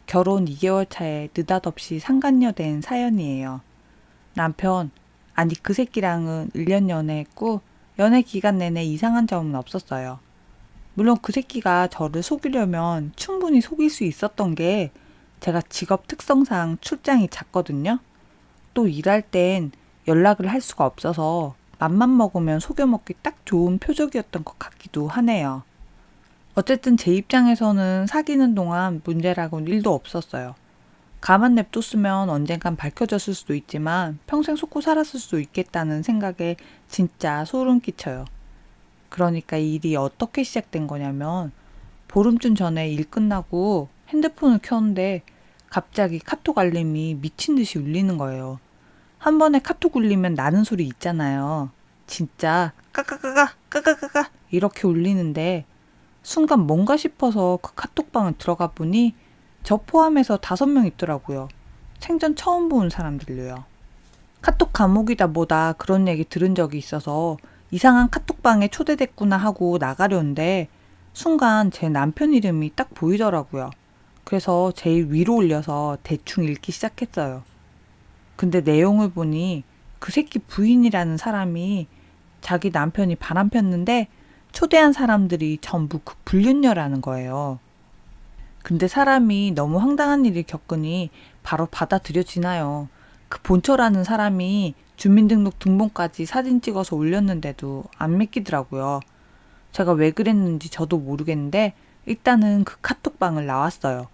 결혼 2개월 차에 느닷없이 상간녀된 사연이에요. 남편, 아니 그 새끼랑은 1년 연애했고 연애 기간 내내 이상한 점은 없었어요. 물론 그 새끼가 저를 속이려면 충분히 속일 수 있었던 게 제가 직업 특성상 출장이 잦거든요. 또 일할 땐 연락을 할 수가 없어서 맘만 먹으면 속여먹기 딱 좋은 표적이었던 것 같기도 하네요. 어쨌든 제 입장에서는 사귀는 동안 문제라고는 1도 없었어요. 가만 냅뒀으면 언젠간 밝혀졌을 수도 있지만 평생 속고 살았을 수도 있겠다는 생각에 진짜 소름 끼쳐요. 그러니까 이 일이 어떻게 시작된 거냐면 보름쯤 전에 일 끝나고 핸드폰을 켰는데 갑자기 카톡 알림이 미친 듯이 울리는 거예요. 한 번에 카톡 울리면 나는 소리 있잖아요. 진짜 까까까까 이렇게 울리는데 순간 뭔가 싶어서 그 카톡방을 들어가 보니 저 포함해서 5명 있더라고요. 생전 처음 본 사람들로요. 카톡 감옥이다 뭐다 그런 얘기 들은 적이 있어서 이상한 카톡방에 초대됐구나 하고 나가려는데 순간 제 남편 이름이 딱 보이더라고요. 그래서 제일 위로 올려서 대충 읽기 시작했어요. 근데 내용을 보니 그 새끼 부인이라는 사람이 자기 남편이 바람 폈는데 초대한 사람들이 전부 그 불륜녀라는 거예요. 근데 사람이 너무 황당한 일을 겪으니 바로 받아들여지나요. 그 본처라는 사람이 주민등록 등본까지 사진 찍어서 올렸는데도 안 믿기더라고요. 제가 왜 그랬는지 저도 모르겠는데 일단은 그 카톡방을 나왔어요.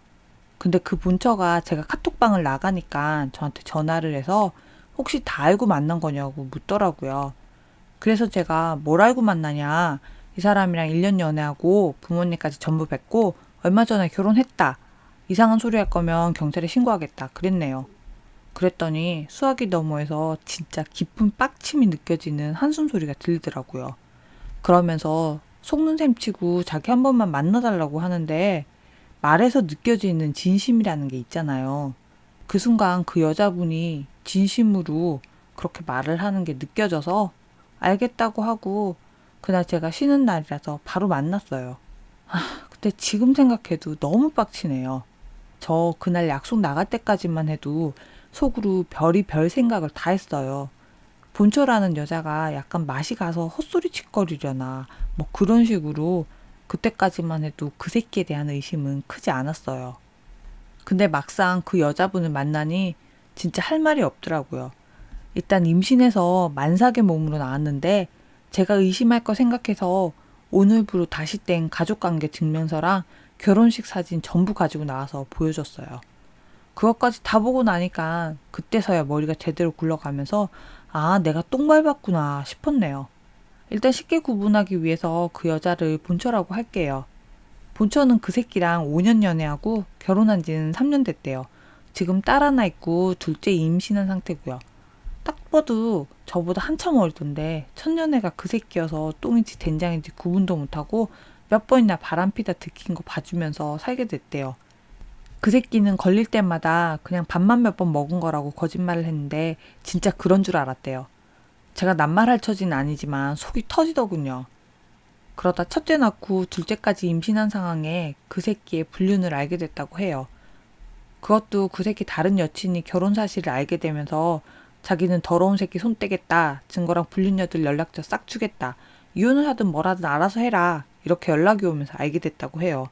근데 그 본처가 제가 카톡방을 나가니까 저한테 전화를 해서 혹시 다 알고 만난 거냐고 묻더라고요. 그래서 제가 뭘 알고 만나냐. 이 사람이랑 1년 연애하고 부모님까지 전부 뵙고 얼마 전에 결혼했다. 이상한 소리 할 거면 경찰에 신고하겠다. 그랬네요. 그랬더니 수화기 너머에서 진짜 깊은 빡침이 느껴지는 한숨 소리가 들리더라고요. 그러면서 속는 셈 치고 자기 한 번만 만나달라고 하는데 말에서 느껴지는 진심이라는 게 있잖아요. 그 순간 그 여자분이 진심으로 그렇게 말을 하는 게 느껴져서 알겠다고 하고 그날 제가 쉬는 날이라서 바로 만났어요. 근데 지금 생각해도 너무 빡치네요. 저 그날 약속 나갈 때까지만 해도 속으로 별의별 생각을 다 했어요. 본초라는 여자가 약간 맛이 가서 헛소리 칫거리려나 뭐 그런 식으로 그때까지만 해도 그 새끼에 대한 의심은 크지 않았어요. 근데 막상 그 여자분을 만나니 진짜 할 말이 없더라고요. 일단 임신해서 만삭의 몸으로 나왔는데 제가 의심할 거 생각해서 오늘부로 다시 뗀 가족관계 증명서랑 결혼식 사진 전부 가지고 나와서 보여줬어요. 그것까지 다 보고 나니까 그때서야 머리가 제대로 굴러가면서 아, 내가 똥 밟았구나 싶었네요. 일단 쉽게 구분하기 위해서 그 여자를 본처라고 할게요. 본처는 그 새끼랑 5년 연애하고 결혼한 지는 3년 됐대요. 지금 딸 하나 있고 둘째 임신한 상태고요. 딱 봐도 저보다 한참 어리던데 첫연애가 그 새끼여서 똥인지 된장인지 구분도 못하고 몇 번이나 바람피다 들킨 거 봐주면서 살게 됐대요. 그 새끼는 걸릴 때마다 그냥 밥만 몇 번 먹은 거라고 거짓말을 했는데 진짜 그런 줄 알았대요. 제가 낱말할 처지는 아니지만 속이 터지더군요. 그러다 첫째 낳고 둘째까지 임신한 상황에 그 새끼의 불륜을 알게 됐다고 해요. 그것도 그 새끼 다른 여친이 결혼 사실을 알게 되면서 자기는 더러운 새끼 손 떼겠다, 증거랑 불륜녀들 연락처 싹 주겠다, 이혼을 하든 뭘 하든 알아서 해라, 이렇게 연락이 오면서 알게 됐다고 해요.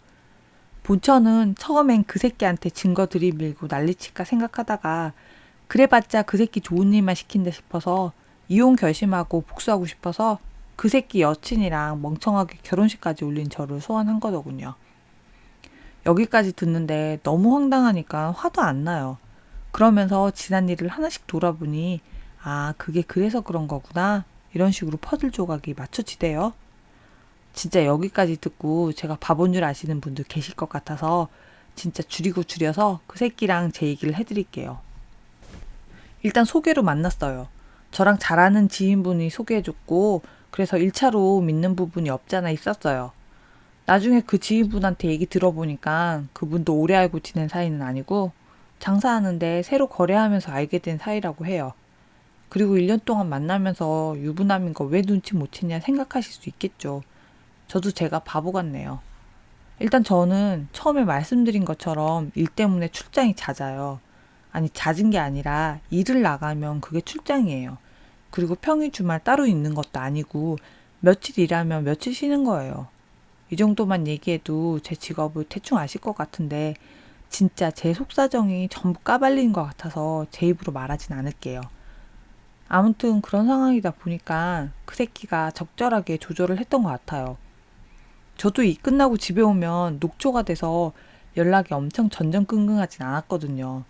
본처는 처음엔 그 새끼한테 증거 들이밀고 난리칠까 생각하다가 그래봤자 그 새끼 좋은 일만 시킨다 싶어서 이혼 결심하고 복수하고 싶어서 그 새끼 여친이랑 멍청하게 결혼식까지 올린 저를 소환한 거더군요. 여기까지 듣는데 너무 황당하니까 화도 안 나요. 그러면서 지난 일을 하나씩 돌아보니 아, 그게 그래서 그런 거구나, 이런 식으로 퍼즐 조각이 맞춰지대요. 진짜 여기까지 듣고 제가 바본 줄 아시는 분들 계실 것 같아서 진짜 줄이고 줄여서 그 새끼랑 제 얘기를 해드릴게요. 일단 소개로 만났어요. 저랑 잘 아는 지인분이 소개해줬고 그래서 1차로 믿는 부분이 없잖아 있었어요. 나중에 그 지인분한테 얘기 들어보니까 그분도 오래 알고 지낸 사이는 아니고 장사하는데 새로 거래하면서 알게 된 사이라고 해요. 그리고 1년 동안 만나면서 유부남인 거 왜 눈치 못 챘냐 생각하실 수 있겠죠. 저도 제가 바보 같네요. 일단 저는 처음에 말씀드린 것처럼 일 때문에 출장이 잦아요. 아니, 잦은 게 아니라 일을 나가면 그게 출장이에요. 그리고 평일 주말 따로 있는 것도 아니고 며칠 일하면 며칠 쉬는 거예요. 이 정도만 얘기해도 제 직업을 대충 아실 것 같은데 진짜 제 속사정이 전부 까발린 것 같아서 제 입으로 말하진 않을게요. 아무튼 그런 상황이다 보니까 그 새끼가 적절하게 조절을 했던 것 같아요. 저도 일 끝나고 집에 오면 녹초가 돼서 연락이 엄청 전전긍긍하진 않았거든요.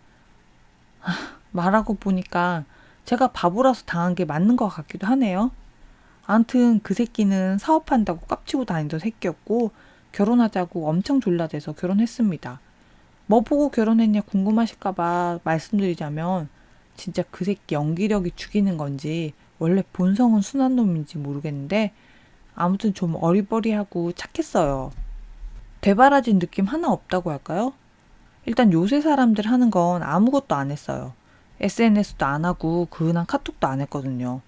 말하고 보니까 제가 바보라서 당한 게 맞는 것 같기도 하네요. 아무튼 그 새끼는 사업한다고 깝치고 다니던 새끼였고 결혼하자고 엄청 졸라대서 결혼했습니다. 뭐 보고 결혼했냐 궁금하실까봐 말씀드리자면 진짜 그 새끼 연기력이 죽이는 건지 원래 본성은 순한 놈인지 모르겠는데 아무튼 좀 어리버리하고 착했어요. 되바라진 느낌 하나 없다고 할까요? 일단 요새 사람들 하는 건 아무것도 안 했어요. SNS도 안 하고 그은한 카톡도 안 했거든요.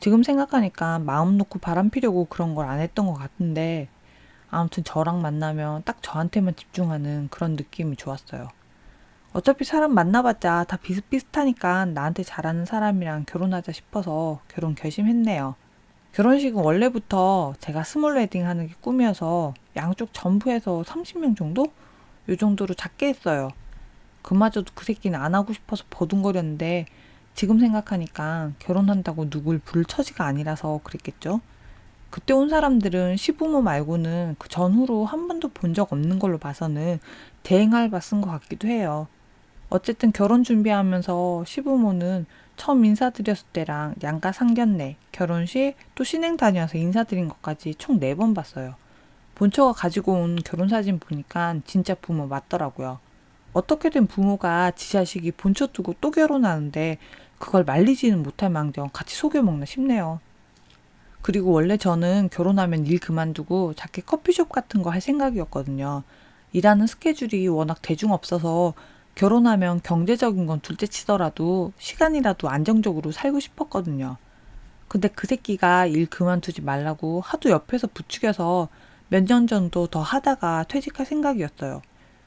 지금 생각하니까 마음 놓고 바람 피려고 그런 걸 안 했던 것 같은데 아무튼 저랑 만나면 딱 저한테만 집중하는 그런 느낌이 좋았어요. 어차피 사람 만나봤자 다 비슷비슷하니까 나한테 잘하는 사람이랑 결혼하자 싶어서 결혼 결심했네요. 결혼식은 원래부터 제가 스몰 웨딩 하는 게 꿈이어서 양쪽 전부 해서 30명 정도? 요 정도로 작게 했어요. 그마저도 그 새끼는 안 하고 싶어서 버둥거렸는데 지금 생각하니까 결혼한다고 누굴 부를 처지가 아니라서 그랬겠죠. 그때 온 사람들은 시부모 말고는 그 전후로 한 번도 본 적 없는 걸로 봐서는 대행알바 쓴 것 같기도 해요. 어쨌든 결혼 준비하면서 시부모는 처음 인사드렸을 때랑 양가 상견례, 결혼식, 또 신행 다녀와서 인사드린 것까지 총 4번 봤어요. 본처가 가지고 온 결혼사진 보니까 진짜 부모 맞더라고요. 어떻게든 부모가 지 자식이 본처 두고 또 결혼하는데 그걸 말리지는 못할 망정 같이 속여먹나 싶네요. 그리고 원래 저는 결혼하면 일 그만두고 작게 커피숍 같은 거 할 생각이었거든요. 일하는 스케줄이 워낙 대중 없어서 결혼하면 경제적인 건 둘째 치더라도 시간이라도 안정적으로 살고 싶었거든요. 근데 그 새끼가 일 그만두지 말라고 하도 옆에서 부추겨서 몇 년 정도 더 하다가 퇴직할 생각이었어요.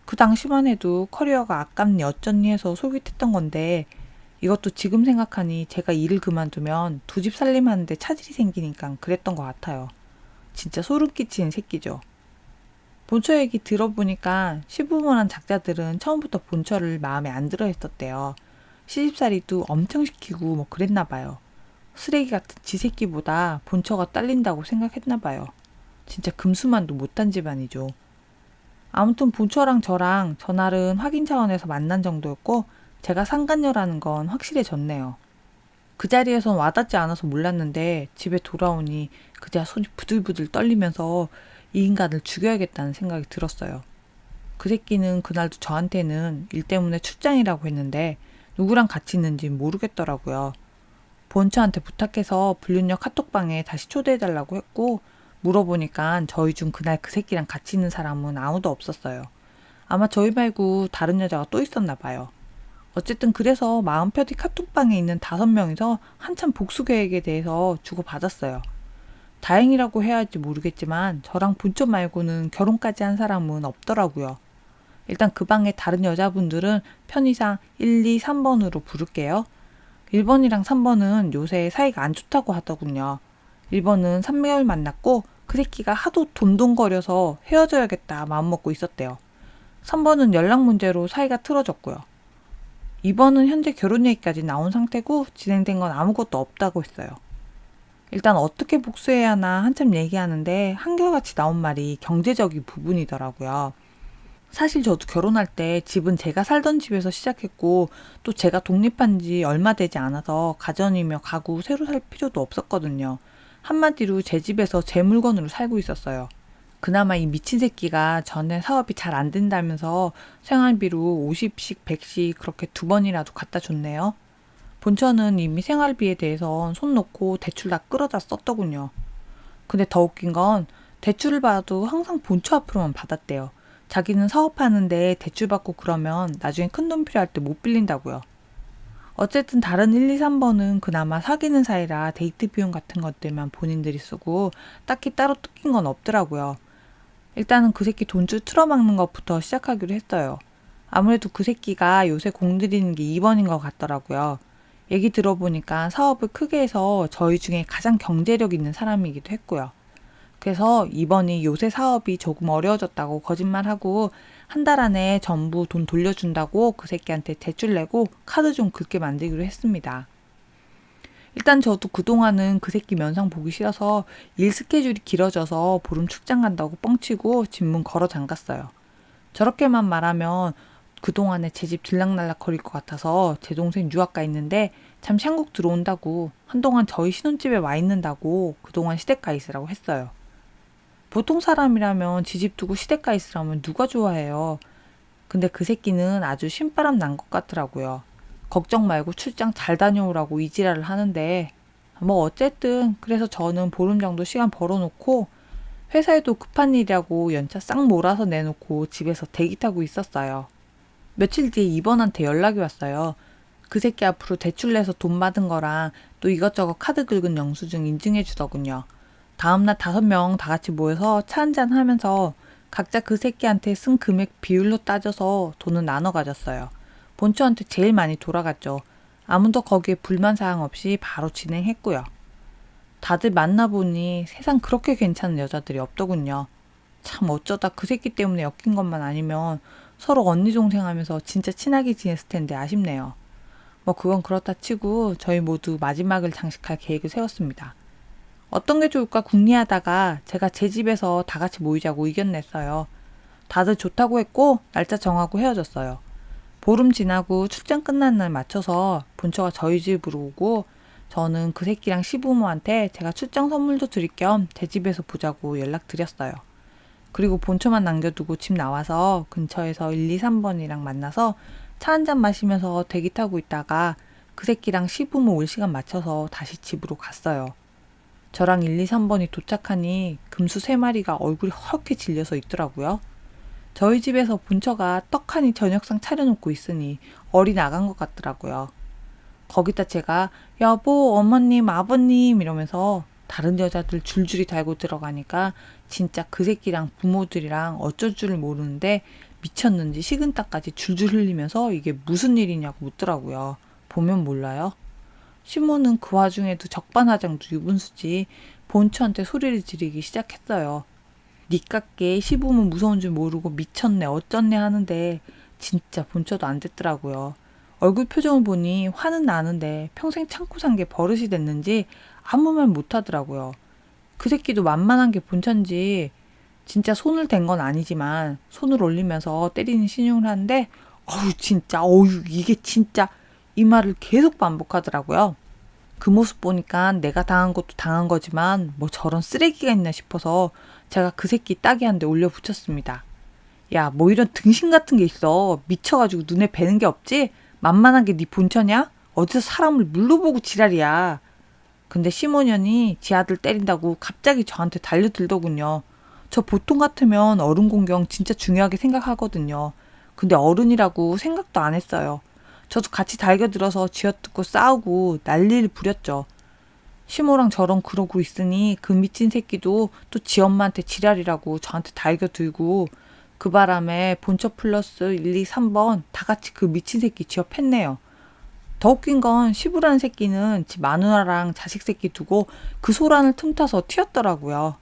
그 당시만 해도 커리어가 아깝니 어쩌니 해서 솔깃했던 건데 이것도 지금 생각하니 제가 일을 그만두면 두 집 살림하는데 차질이 생기니까 그랬던 것 같아요. 진짜 소름 끼치는 새끼죠. 본처 얘기 들어보니까 시부모란 작자들은 처음부터 본처를 마음에 안 들어 했었대요. 시집살이도 엄청 시키고 뭐 그랬나 봐요. 쓰레기 같은 지 새끼보다 본처가 딸린다고 생각했나 봐요. 진짜 금수만도 못한 집안이죠. 아무튼 본처랑 저랑 전날은 확인 차원에서 만난 정도였고 제가 상간녀라는 건 확실해졌네요. 그 자리에선 와닿지 않아서 몰랐는데 집에 돌아오니 그제야 손이 부들부들 떨리면서 이 인간을 죽여야겠다는 생각이 들었어요. 그 새끼는 그날도 저한테는 일 때문에 출장이라고 했는데 누구랑 같이 있는지 모르겠더라고요. 본처한테 부탁해서 불륜녀 카톡방에 다시 초대해달라고 했고 물어보니까 저희 중 그날 그 새끼랑 같이 있는 사람은 아무도 없었어요. 아마 저희 말고 다른 여자가 또 있었나 봐요. 어쨌든 그래서 마음 편히 카톡방에 있는 5명이서 한참 복수 계획에 대해서 주고받았어요. 다행이라고 해야 할지 모르겠지만 저랑 본점 말고는 결혼까지 한 사람은 없더라고요. 일단 그 방에 다른 여자분들은 편의상 1, 2, 3번으로 부를게요. 1번이랑 3번은 요새 사이가 안 좋다고 하더군요. 1번은 3개월 만났고 그 새끼가 하도 돈돈거려서 헤어져야겠다 마음먹고 있었대요. 3번은 연락 문제로 사이가 틀어졌고요. 2번은 현재 결혼 얘기까지 나온 상태고 진행된 건 아무것도 없다고 했어요. 일단 어떻게 복수해야 하나 한참 얘기하는데 한결같이 나온 말이 경제적인 부분이더라고요. 사실 저도 결혼할 때 집은 제가 살던 집에서 시작했고 또 제가 독립한 지 얼마 되지 않아서 가전이며 가구 새로 살 필요도 없었거든요. 한마디로 제 집에서 제 물건으로 살고 있었어요. 그나마 이 미친 새끼가 전에 사업이 잘 안 된다면서 생활비로 50씩 100씩 그렇게 2번이라도 갖다 줬네요. 본처는 이미 생활비에 대해선 손 놓고 대출 다 끌어다 썼더군요. 근데 더 웃긴 건 대출을 받아도 항상 본처 앞으로만 받았대요. 자기는 사업하는데 대출 받고 그러면 나중에 큰돈 필요할 때 못 빌린다고요. 어쨌든 다른 1, 2, 3번은 그나마 사귀는 사이라 데이트 비용 같은 것들만 본인들이 쓰고 딱히 따로 뜯긴 건 없더라고요. 일단은 그 새끼 돈줄 틀어막는 것부터 시작하기로 했어요. 아무래도 그 새끼가 요새 공들이는 게 2번인 것 같더라고요. 얘기 들어보니까 사업을 크게 해서 저희 중에 가장 경제력 있는 사람이기도 했고요. 그래서 2번이 요새 사업이 조금 어려워졌다고 거짓말하고 한 달 안에 전부 돈 돌려준다고 그 새끼한테 대출 내고 카드 좀 긁게 만들기로 했습니다. 일단 저도 그동안은 그 새끼 면상 보기 싫어서 일 스케줄이 길어져서 보름 출장 간다고 뻥치고 집문 걸어 잠갔어요. 저렇게만 말하면 그동안에 제 집 들락날락 거릴 것 같아서 제 동생 유학 가 있는데 잠시 한국 들어온다고 한동안 저희 신혼집에 와 있는다고 그동안 시댁가 있으라고 했어요. 보통 사람이라면 지 집 두고 시댁가 있으라면 누가 좋아해요. 근데 그 새끼는 아주 신바람 난 것 같더라고요. 걱정 말고 출장 잘 다녀오라고 이지랄을 하는데 뭐 어쨌든 그래서 저는 보름 정도 시간 벌어놓고 회사에도 급한 일이라고 연차 싹 몰아서 내놓고 집에서 대기 타고 있었어요. 며칠 뒤에 2번한테 연락이 왔어요. 그 새끼 앞으로 대출 내서 돈 받은 거랑 또 이것저것 카드 긁은 영수증 인증해 주더군요. 다음날 5명 다 같이 모여서 차 한잔 하면서 각자 그 새끼한테 쓴 금액 비율로 따져서 돈을 나눠 가졌어요. 본처한테 제일 많이 돌아갔죠. 아무도 거기에 불만사항 없이 바로 진행했고요. 다들 만나보니 세상 그렇게 괜찮은 여자들이 없더군요. 참 어쩌다 그 새끼 때문에 엮인 것만 아니면 서로 언니 동생 하면서 진짜 친하게 지냈을 텐데 아쉽네요. 뭐 그건 그렇다 치고 저희 모두 마지막을 장식할 계획을 세웠습니다. 어떤 게 좋을까 궁리하다가 제가 제 집에서 다 같이 모이자고 의견 냈어요. 다들 좋다고 했고 날짜 정하고 헤어졌어요. 보름 지나고 출장 끝난 날 맞춰서 본처가 저희 집으로 오고 저는 그 새끼랑 시부모한테 제가 출장 선물도 드릴 겸 제 집에서 보자고 연락드렸어요. 그리고 본처만 남겨두고 집 나와서 근처에서 1, 2, 3번이랑 만나서 차 한잔 마시면서 대기 타고 있다가 그 새끼랑 시부모 올 시간 맞춰서 다시 집으로 갔어요. 저랑 1, 2, 3번이 도착하니 금수 3마리가 얼굴이 허옇게 질려서 있더라고요. 저희 집에서 본처가 떡하니 저녁상 차려놓고 있으니 얼이 나간 것 같더라고요. 거기다 제가 여보, 어머님, 아버님 이러면서 다른 여자들 줄줄이 달고 들어가니까 진짜 그 새끼랑 부모들이랑 어쩔 줄을 모르는데 미쳤는지 식은땀까지 줄줄 흘리면서 이게 무슨 일이냐고 묻더라고요. 보면 몰라요? 시모는 그 와중에도 적반하장도 유분수지 본처한테 소리를 지르기 시작했어요. 니깎게 시부모 무서운 줄 모르고 미쳤네 어쩌네 하는데 진짜 본처도 안 됐더라고요. 얼굴 표정을 보니 화는 나는데 평생 참고 산 게 버릇이 됐는지 아무 말 못하더라고요. 그 새끼도 만만한 게 본처인지 진짜 손을 댄 건 아니지만 손을 올리면서 때리는 신용을 하는데 어우 진짜 어우 이게 진짜 이 말을 계속 반복하더라고요. 그 모습 보니까 내가 당한 것도 당한 거지만 뭐 저런 쓰레기가 있나 싶어서 제가 그 새끼 따기 한 대 올려 붙였습니다. 야, 뭐 이런 등신 같은 게 있어. 미쳐가지고 눈에 뵈는 게 없지? 만만한 게 네 본처냐? 어디서 사람을 물로 보고 지랄이야. 근데 시모년이 지 아들 때린다고 갑자기 저한테 달려들더군요. 저 보통 같으면 어른 공경 진짜 중요하게 생각하거든요. 근데 어른이라고 생각도 안 했어요. 저도 같이 달겨들어서 쥐어뜯고 싸우고 난리를 부렸죠. 시모랑 저랑 그러고 있으니 그 미친 새끼도 또 지 엄마한테 지랄이라고 저한테 달겨들고 그 바람에 본처 플러스 1, 2, 3번 다 같이 그 미친 새끼 쥐어팼네요. 더 웃긴 건 시부라는 새끼는 지 마누라랑 자식 새끼 두고 그 소란을 틈타서 튀었더라고요.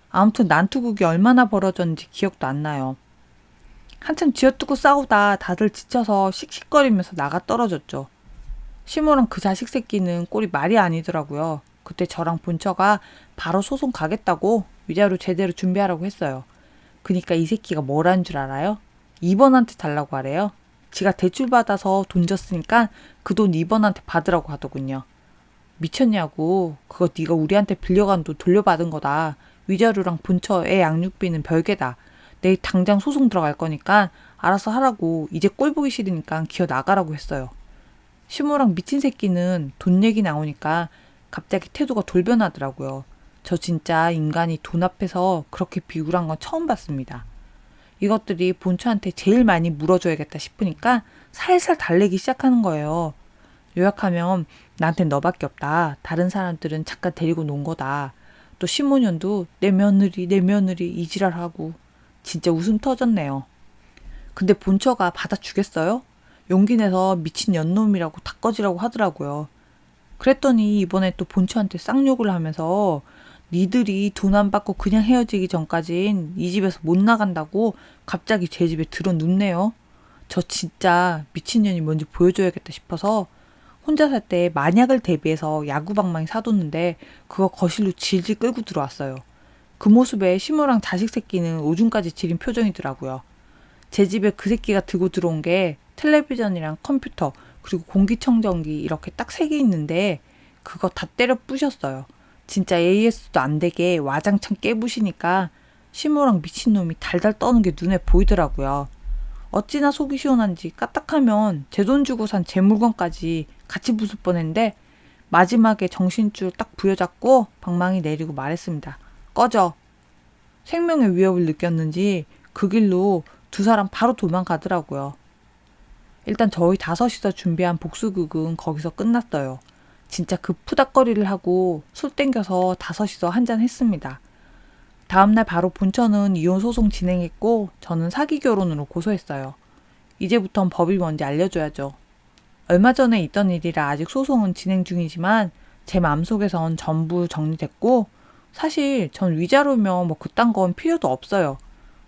아무튼 난투극이 얼마나 벌어졌는지 기억도 안 나요. 한참 쥐어뜯고 싸우다 다들 지쳐서 씩씩거리면서 나가 떨어졌죠. 시모랑 그 자식 새끼는 꼴이 말이 아니더라고요. 그때 저랑 본처가 바로 소송 가겠다고 위자료 제대로 준비하라고 했어요. 그니까 이 새끼가 뭐라는 줄 알아요? 2번한테 달라고 하래요. 지가 대출 받아서 돈 줬으니까 그 돈 2번한테 받으라고 하더군요. 미쳤냐고. 그거 네가 우리한테 빌려간 돈 돌려받은 거다. 위자료랑 본처 애 양육비는 별개다. 내일 당장 소송 들어갈 거니까 알아서 하라고. 이제 꼴 보기 싫으니까 기어 나가라고 했어요. 시모랑 미친 새끼는 돈 얘기 나오니까 갑자기 태도가 돌변하더라고요. 저 진짜 인간이 돈 앞에서 그렇게 비굴한 건 처음 봤습니다. 이것들이 본처한테 제일 많이 물어줘야겠다 싶으니까 살살 달래기 시작하는 거예요. 요약하면 나한텐 너밖에 없다. 다른 사람들은 잠깐 데리고 논 거다. 또 시모년도 내 며느리 이지랄하고 진짜 웃음 터졌네요. 근데 본처가 받아주겠어요? 용기 내서 미친 연놈이라고 닦아지라고 하더라고요. 그랬더니 이번에 또 본처한테 쌍욕을 하면서 니들이 돈 안 받고 그냥 헤어지기 전까진 이 집에서 못 나간다고 갑자기 제 집에 들어눕네요. 저 진짜 미친년이 뭔지 보여줘야겠다 싶어서 혼자 살 때 만약을 대비해서 야구방망이 사뒀는데 그거 거실로 질질 끌고 들어왔어요. 그 모습에 시모랑 자식 새끼는 오줌까지 지린 표정이더라고요. 제 집에 그 새끼가 들고 들어온 게 텔레비전이랑 컴퓨터 그리고 공기청정기 이렇게 딱 3개 있는데 그거 다 때려 부셨어요. 진짜 AS도 안 되게 와장창 깨부시니까 시모랑 미친놈이 달달 떠는 게 눈에 보이더라고요. 어찌나 속이 시원한지 까딱하면 제 돈 주고 산 제 물건까지 같이 부술 뻔했는데 마지막에 정신줄 딱 부여잡고 방망이 내리고 말했습니다. 꺼져. 생명의 위협을 느꼈는지 그 길로 두 사람 바로 도망가더라고요. 일단 저희 5이서 준비한 복수극은 거기서 끝났어요. 진짜 그 푸닥거리를 하고 술 땡겨서 5이서 한잔 했습니다. 다음날 바로 본처는 이혼 소송 진행했고 저는 사기 결혼으로 고소했어요. 이제부턴 법이 뭔지 알려줘야죠. 얼마 전에 있던 일이라 아직 소송은 진행 중이지만 제 마음속에선 전부 정리됐고 사실 전 위자료면 뭐 그딴 건 필요도 없어요.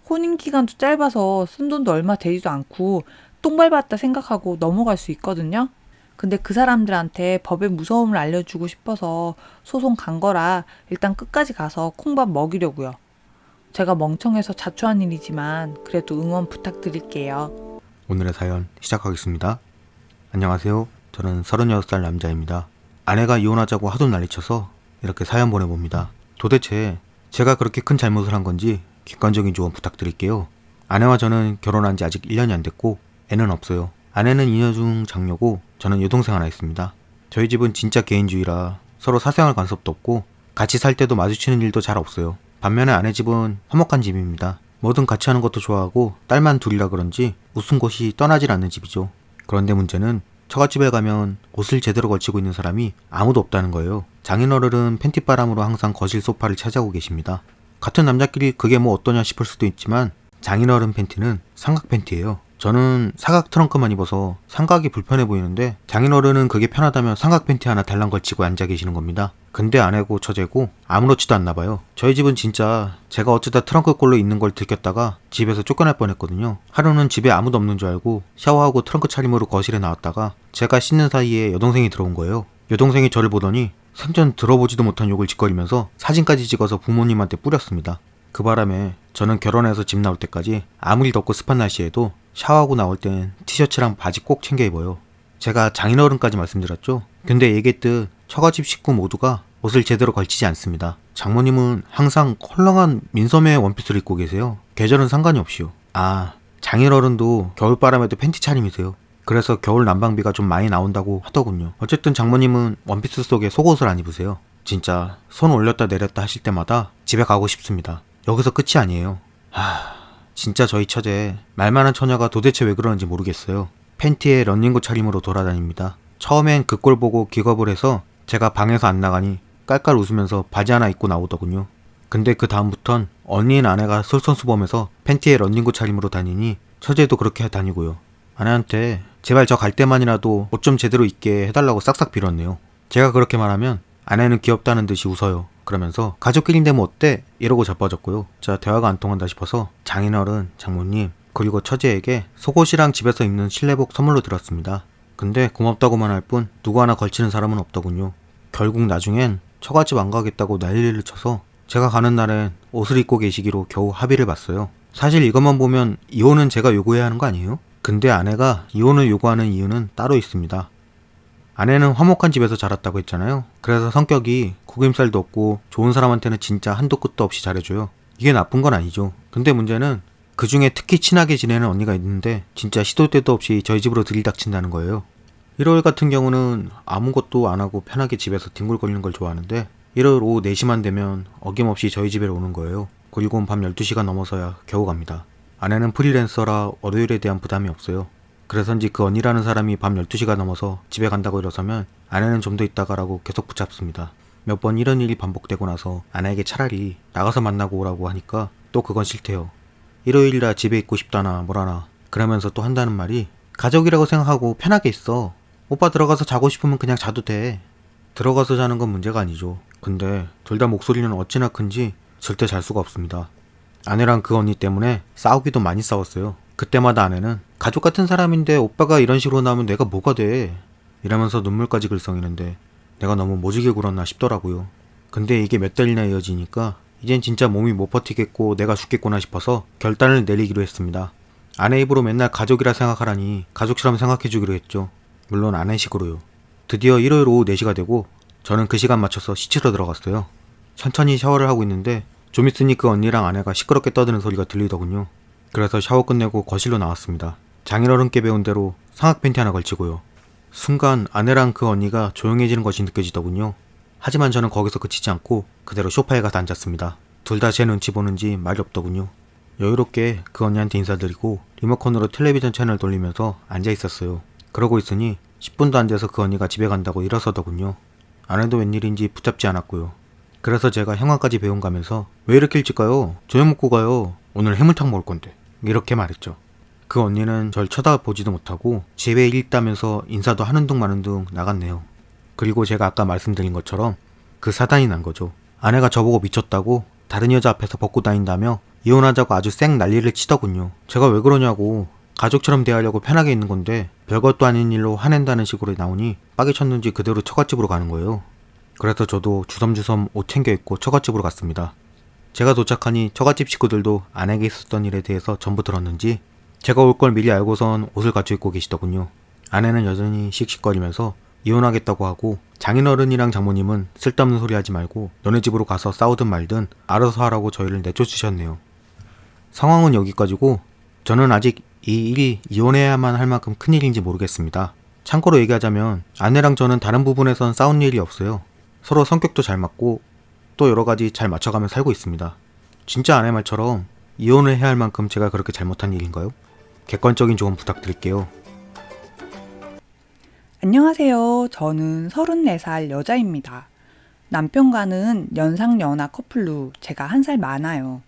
혼인 기간도 짧아서 쓴 돈도 얼마 되지도 않고 똥 밟았다 생각하고 넘어갈 수 있거든요. 근데 그 사람들한테 법의 무서움을 알려주고 싶어서 소송 간 거라 일단 끝까지 가서 콩밥 먹이려고요. 제가 멍청해서 자초한 일이지만 그래도 응원 부탁드릴게요. 오늘의 사연 시작하겠습니다. 안녕하세요. 저는 36살 남자입니다. 아내가 이혼하자고 하도 난리쳐서 이렇게 사연 보내봅니다. 도대체 제가 그렇게 큰 잘못을 한 건지 객관적인 조언 부탁드릴게요. 아내와 저는 결혼한 지 아직 1년이 안 됐고 애는 없어요. 아내는 이녀중 장녀고 저는 여동생 하나 있습니다. 저희 집은 진짜 개인주의라 서로 사생활 간섭도 없고 같이 살 때도 마주치는 일도 잘 없어요. 반면에 아내 집은 화목한 집입니다. 뭐든 같이 하는 것도 좋아하고 딸만 둘이라 그런지 웃은 곳이 떠나질 않는 집이죠. 그런데 문제는 처갓집에 가면 옷을 제대로 걸치고 있는 사람이 아무도 없다는 거예요. 장인어른은 팬티바람으로 항상 거실 소파를 차지하고 계십니다. 같은 남자끼리 그게 뭐 어떠냐 싶을 수도 있지만 장인어른 팬티는 삼각 팬티예요. 저는 사각 트렁크만 입어서 삼각이 불편해 보이는데 장인어른은 그게 편하다며 삼각 팬티 하나 달랑 걸치고 앉아 계시는 겁니다. 근데 아내고 처제고 아무렇지도 않나 봐요. 저희 집은 진짜 제가 어쩌다 트렁크 꼴로 있는 걸 들켰다가 집에서 쫓겨날 뻔했거든요. 하루는 집에 아무도 없는 줄 알고 샤워하고 트렁크 차림으로 거실에 나왔다가 제가 씻는 사이에 여동생이 들어온 거예요. 여동생이 저를 보더니 생전 들어보지도 못한 욕을 짓거리면서 사진까지 찍어서 부모님한테 뿌렸습니다. 그 바람에 저는 결혼해서 집 나올 때까지 아무리 덥고 습한 날씨에도 샤워하고 나올 땐 티셔츠랑 바지 꼭 챙겨 입어요. 제가 장인어른까지 말씀드렸죠. 근데 얘기했듯 처가집 식구 모두가 옷을 제대로 걸치지 않습니다. 장모님은 항상 헐렁한 민소매 원피스를 입고 계세요. 계절은 상관이 없이요. 아, 장인어른도 겨울바람에도 팬티 차림이세요. 그래서 겨울 난방비가 좀 많이 나온다고 하더군요. 어쨌든 장모님은 원피스 속에 속옷을 안 입으세요. 진짜 손 올렸다 내렸다 하실 때마다 집에 가고 싶습니다. 여기서 끝이 아니에요. 진짜 저희 처제 말만한 처녀가 도대체 왜 그러는지 모르겠어요. 팬티에 런닝구 차림으로 돌아다닙니다. 처음엔 그 꼴 보고 기겁을 해서 제가 방에서 안 나가니 깔깔 웃으면서 바지 하나 입고 나오더군요. 근데 그 다음부턴 언니인 아내가 솔선수범해서 팬티에 런닝구 차림으로 다니니 처제도 그렇게 다니고요. 아내한테 제발 저 갈 때만이라도 옷 좀 제대로 입게 해달라고 싹싹 빌었네요. 제가 그렇게 말하면 아내는 귀엽다는 듯이 웃어요. 그러면서 가족끼리인데 뭐 어때? 이러고 자빠졌고요. 자, 대화가 안 통한다 싶어서 장인어른, 장모님, 그리고 처제에게 속옷이랑 집에서 입는 실내복 선물로 드렸습니다. 근데 고맙다고만 할 뿐 누구 하나 걸치는 사람은 없더군요. 결국 나중엔 처갓집 안 가겠다고 난리를 쳐서 제가 가는 날엔 옷을 입고 계시기로 겨우 합의를 봤어요. 사실 이것만 보면 이혼은 제가 요구해야 하는 거 아니에요? 근데 아내가 이혼을 요구하는 이유는 따로 있습니다. 아내는 화목한 집에서 자랐다고 했잖아요. 그래서 성격이 구김살도 없고 좋은 사람한테는 진짜 한도 끝도 없이 잘해줘요. 이게 나쁜 건 아니죠. 근데 문제는 그 중에 특히 친하게 지내는 언니가 있는데 진짜 시도 때도 없이 저희 집으로 들이닥친다는 거예요. 일요일 같은 경우는 아무것도 안 하고 편하게 집에서 뒹굴거리는 걸 좋아하는데 일요일 오후 4시만 되면 어김없이 저희 집에 오는 거예요. 그리고 밤 12시가 넘어서야 겨우 갑니다. 아내는 프리랜서라 월요일에 대한 부담이 없어요. 그래서인지 그 언니라는 사람이 밤 12시가 넘어서 집에 간다고 일어서면 아내는 좀 더 있다가라고 계속 붙잡습니다. 몇 번 이런 일이 반복되고 나서 아내에게 차라리 나가서 만나고 오라고 하니까 또 그건 싫대요. 일요일이라 집에 있고 싶다나 뭐라나 그러면서 또 한다는 말이 가족이라고 생각하고 편하게 있어. 오빠 들어가서 자고 싶으면 그냥 자도 돼. 들어가서 자는 건 문제가 아니죠. 근데 둘 다 목소리는 어찌나 큰지 절대 잘 수가 없습니다. 아내랑 그 언니 때문에 싸우기도 많이 싸웠어요. 그때마다 아내는 가족 같은 사람인데 오빠가 이런 식으로 나오면 내가 뭐가 돼? 이러면서 눈물까지 글썽이는데 내가 너무 모지게 굴었나 싶더라고요. 근데 이게 몇 달이나 이어지니까 이젠 진짜 몸이 못 버티겠고 내가 죽겠구나 싶어서 결단을 내리기로 했습니다. 아내 입으로 맨날 가족이라 생각하라니 가족처럼 생각해주기로 했죠. 물론 아내식으로요. 드디어 일요일 오후 4시가 되고 저는 그 시간 맞춰서 씻으러 들어갔어요. 천천히 샤워를 하고 있는데 좀 있으니 그 언니랑 아내가 시끄럽게 떠드는 소리가 들리더군요. 그래서 샤워 끝내고 거실로 나왔습니다. 장인어른께 배운 대로 상악 팬티 하나 걸치고요. 순간 아내랑 그 언니가 조용해지는 것이 느껴지더군요. 하지만 저는 거기서 그치지 않고 그대로 소파에 가서 앉았습니다. 둘 다 제 눈치 보는지 말이 없더군요. 여유롭게 그 언니한테 인사드리고 리모컨으로 텔레비전 채널 돌리면서 앉아있었어요. 그러고 있으니 10분도 안 돼서 그 언니가 집에 간다고 일어서더군요. 아내도 웬일인지 붙잡지 않았고요. 그래서 제가 형아까지 배운 가면서 왜 이렇게 일찍 가요? 저녁 먹고 가요. 오늘 해물탕 먹을 건데. 이렇게 말했죠. 그 언니는 절 쳐다보지도 못하고 집에 일 있다면서 인사도 하는 둥 마는 둥 나갔네요. 그리고 제가 아까 말씀드린 것처럼 그 사단이 난 거죠. 아내가 저보고 미쳤다고 다른 여자 앞에서 벗고 다닌다며 이혼하자고 아주 쌩 난리를 치더군요. 제가 왜 그러냐고 가족처럼 대하려고 편하게 있는 건데 별것도 아닌 일로 화낸다는 식으로 나오니 빡이 쳤는지 그대로 처갓집으로 가는 거예요. 그래서 저도 주섬주섬 옷 챙겨 입고 처갓집으로 갔습니다. 제가 도착하니 처갓집 식구들도 아내에게 있었던 일에 대해서 전부 들었는지 제가 올 걸 미리 알고선 옷을 갖춰 입고 계시더군요. 아내는 여전히 씩씩거리면서 이혼하겠다고 하고 장인어른이랑 장모님은 쓸데없는 소리 하지 말고 너네 집으로 가서 싸우든 말든 알아서 하라고 저희를 내쫓으셨네요. 상황은 여기까지고 저는 아직 이 일이 이혼해야만 할 만큼 큰일인지 모르겠습니다. 참고로 얘기하자면 아내랑 저는 다른 부분에선 싸운 일이 없어요. 서로 성격도 잘 맞고 또 여러 가지 잘 맞춰가며 살고 있습니다. 진짜 아내 말처럼 이혼을 해야 할 만큼 제가 그렇게 잘못한 일인가요? 객관적인 조언 부탁드릴게요. 안녕하세요. 저는 34살 여자입니다. 남편과는 연상연하 커플로 제가 1살 많아요.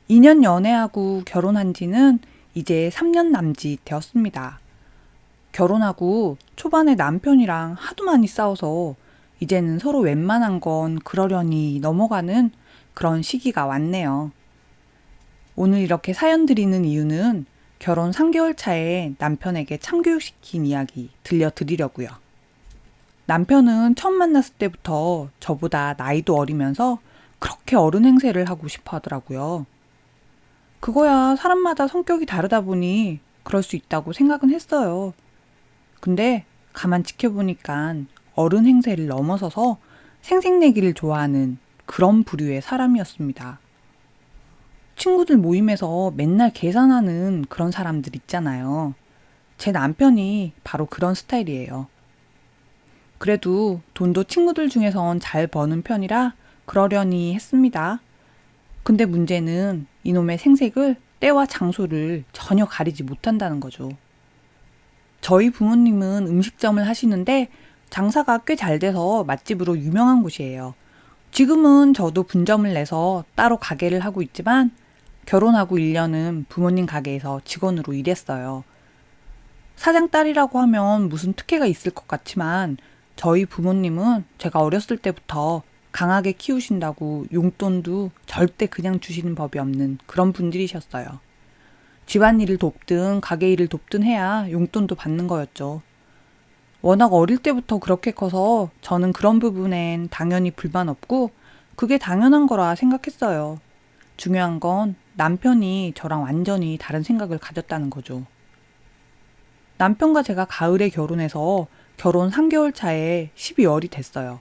2년 연애하고 결혼한 지는 이제 3년 남짓 되었습니다. 결혼하고 초반에 남편이랑 하도 많이 싸워서 이제는 서로 웬만한 건 그러려니 넘어가는 그런 시기가 왔네요. 오늘 이렇게 사연 드리는 이유는 결혼 3개월 차에 남편에게 참교육시킨 이야기 들려드리려고요. 남편은 처음 만났을 때부터 저보다 나이도 어리면서 그렇게 어른 행세를 하고 싶어 하더라고요. 그거야 사람마다 성격이 다르다 보니 그럴 수 있다고 생각은 했어요. 근데 가만 지켜보니까 어른 행세를 넘어서서 생색내기를 좋아하는 그런 부류의 사람이었습니다. 친구들 모임에서 맨날 계산하는 그런 사람들 있잖아요. 제 남편이 바로 그런 스타일이에요. 그래도 돈도 친구들 중에선 잘 버는 편이라 그러려니 했습니다. 근데 문제는 이놈의 생색을 때와 장소를 전혀 가리지 못한다는 거죠. 저희 부모님은 음식점을 하시는데 장사가 꽤 잘 돼서 맛집으로 유명한 곳이에요. 지금은 저도 분점을 내서 따로 가게를 하고 있지만 결혼하고 1년은 부모님 가게에서 직원으로 일했어요. 사장 딸이라고 하면 무슨 특혜가 있을 것 같지만 저희 부모님은 제가 어렸을 때부터 강하게 키우신다고 용돈도 절대 그냥 주시는 법이 없는 그런 분들이셨어요. 집안일을 돕든 가게 일을 돕든 해야 용돈도 받는 거였죠. 워낙 어릴 때부터 그렇게 커서 저는 그런 부분엔 당연히 불만 없고 그게 당연한 거라 생각했어요. 중요한 건 남편이 저랑 완전히 다른 생각을 가졌다는 거죠. 남편과 제가 가을에 결혼해서 결혼 3개월 차에 12월이 됐어요.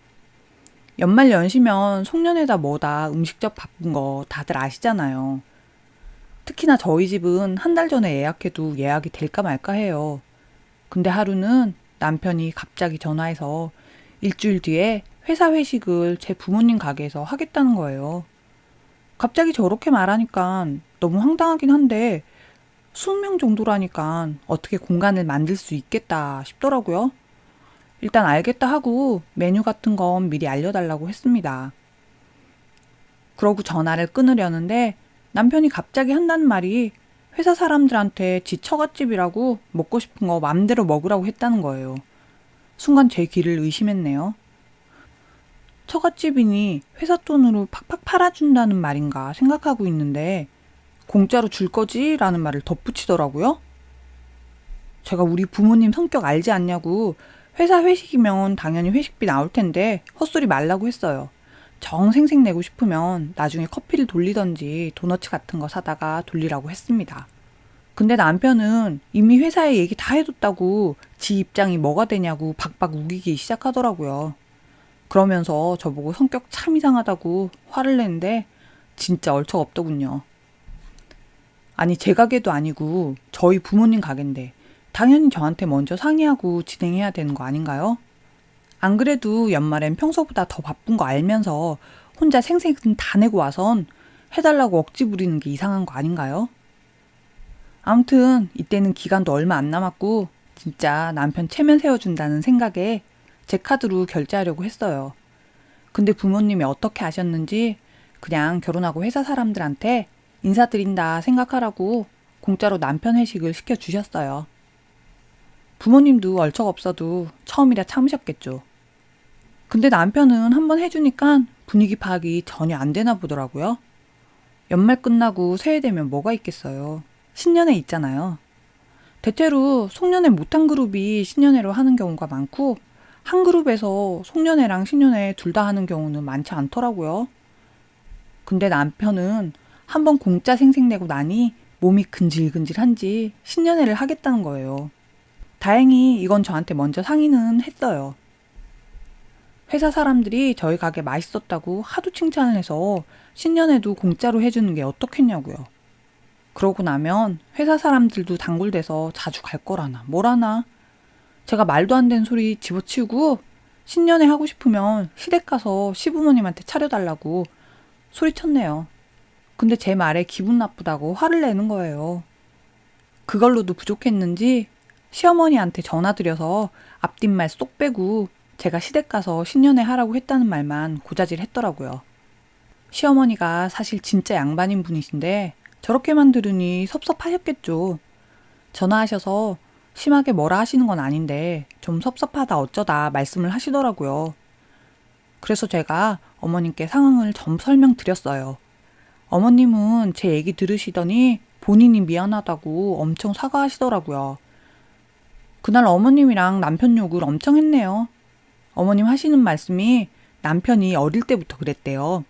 연말 연시면 송년회다 뭐다 음식점 바쁜 거 다들 아시잖아요. 특히나 저희 집은 한 달 전에 예약해도 예약이 될까 말까 해요. 근데 하루는 남편이 갑자기 전화해서 일주일 뒤에 회사 회식을 제 부모님 가게에서 하겠다는 거예요. 갑자기 저렇게 말하니까 너무 황당하긴 한데 20명 정도라니까 어떻게 공간을 만들 수 있겠다 싶더라고요. 일단 알겠다 하고 메뉴 같은 건 미리 알려달라고 했습니다. 그러고 전화를 끊으려는데 남편이 갑자기 한다는 말이 회사 사람들한테 지 처갓집이라고 먹고 싶은 거 맘대로 먹으라고 했다는 거예요. 순간 제 귀를 의심했네요. 처갓집이니 회사 돈으로 팍팍 팔아준다는 말인가 생각하고 있는데 공짜로 줄 거지? 라는 말을 덧붙이더라고요. 제가 우리 부모님 성격 알지 않냐고 회사 회식이면 당연히 회식비 나올 텐데 헛소리 말라고 했어요. 정 생색 내고 싶으면 나중에 커피를 돌리던지 도너츠 같은 거 사다가 돌리라고 했습니다. 근데 남편은 이미 회사에 얘기 다 해뒀다고 지 입장이 뭐가 되냐고 박박 우기기 시작하더라고요. 그러면서 저보고 성격 참 이상하다고 화를 내는데 진짜 얼척 없더군요. 아니 제 가게도 아니고 저희 부모님 가게인데 당연히 저한테 먼저 상의하고 진행해야 되는 거 아닌가요? 안 그래도 연말엔 평소보다 더 바쁜 거 알면서 혼자 생색은 다 내고 와선 해달라고 억지 부리는 게 이상한 거 아닌가요? 아무튼 이때는 기간도 얼마 안 남았고 진짜 남편 체면 세워준다는 생각에 제 카드로 결제하려고 했어요. 근데 부모님이 어떻게 아셨는지 그냥 결혼하고 회사 사람들한테 인사드린다 생각하라고 공짜로 남편 회식을 시켜주셨어요. 부모님도 얼척 없어도 처음이라 참으셨겠죠. 근데 남편은 한번 해주니까 분위기 파악이 전혀 안 되나 보더라고요. 연말 끝나고 새해 되면 뭐가 있겠어요. 신년회 있잖아요. 대체로 송년회 못한 그룹이 신년회로 하는 경우가 많고 한 그룹에서 송년회랑 신년회 둘 다 하는 경우는 많지 않더라고요. 근데 남편은 한번 공짜 생색 내고 나니 몸이 근질근질한지 신년회를 하겠다는 거예요. 다행히 이건 저한테 먼저 상의는 했어요. 회사 사람들이 저희 가게 맛있었다고 하도 칭찬을 해서 신년회도 공짜로 해주는 게 어떻겠냐고요. 그러고 나면 회사 사람들도 단골돼서 자주 갈 거라나 뭐라나. 제가 말도 안 되는 소리 집어치우고 신년회 하고 싶으면 시댁 가서 시부모님한테 차려달라고 소리쳤네요. 근데 제 말에 기분 나쁘다고 화를 내는 거예요. 그걸로도 부족했는지 시어머니한테 전화드려서 앞뒷말 쏙 빼고 제가 시댁 가서 신년회 하라고 했다는 말만 고자질 했더라고요. 시어머니가 사실 진짜 양반인 분이신데 저렇게만 들으니 섭섭하셨겠죠. 전화하셔서 심하게 뭐라 하시는 건 아닌데 좀 섭섭하다 어쩌다 말씀을 하시더라고요. 그래서 제가 어머님께 상황을 좀 설명드렸어요. 어머님은 제 얘기 들으시더니 본인이 미안하다고 엄청 사과하시더라고요. 그날 어머님이랑 남편 욕을 엄청 했네요. 어머님 하시는 말씀이 남편이 어릴 때부터 그랬대요.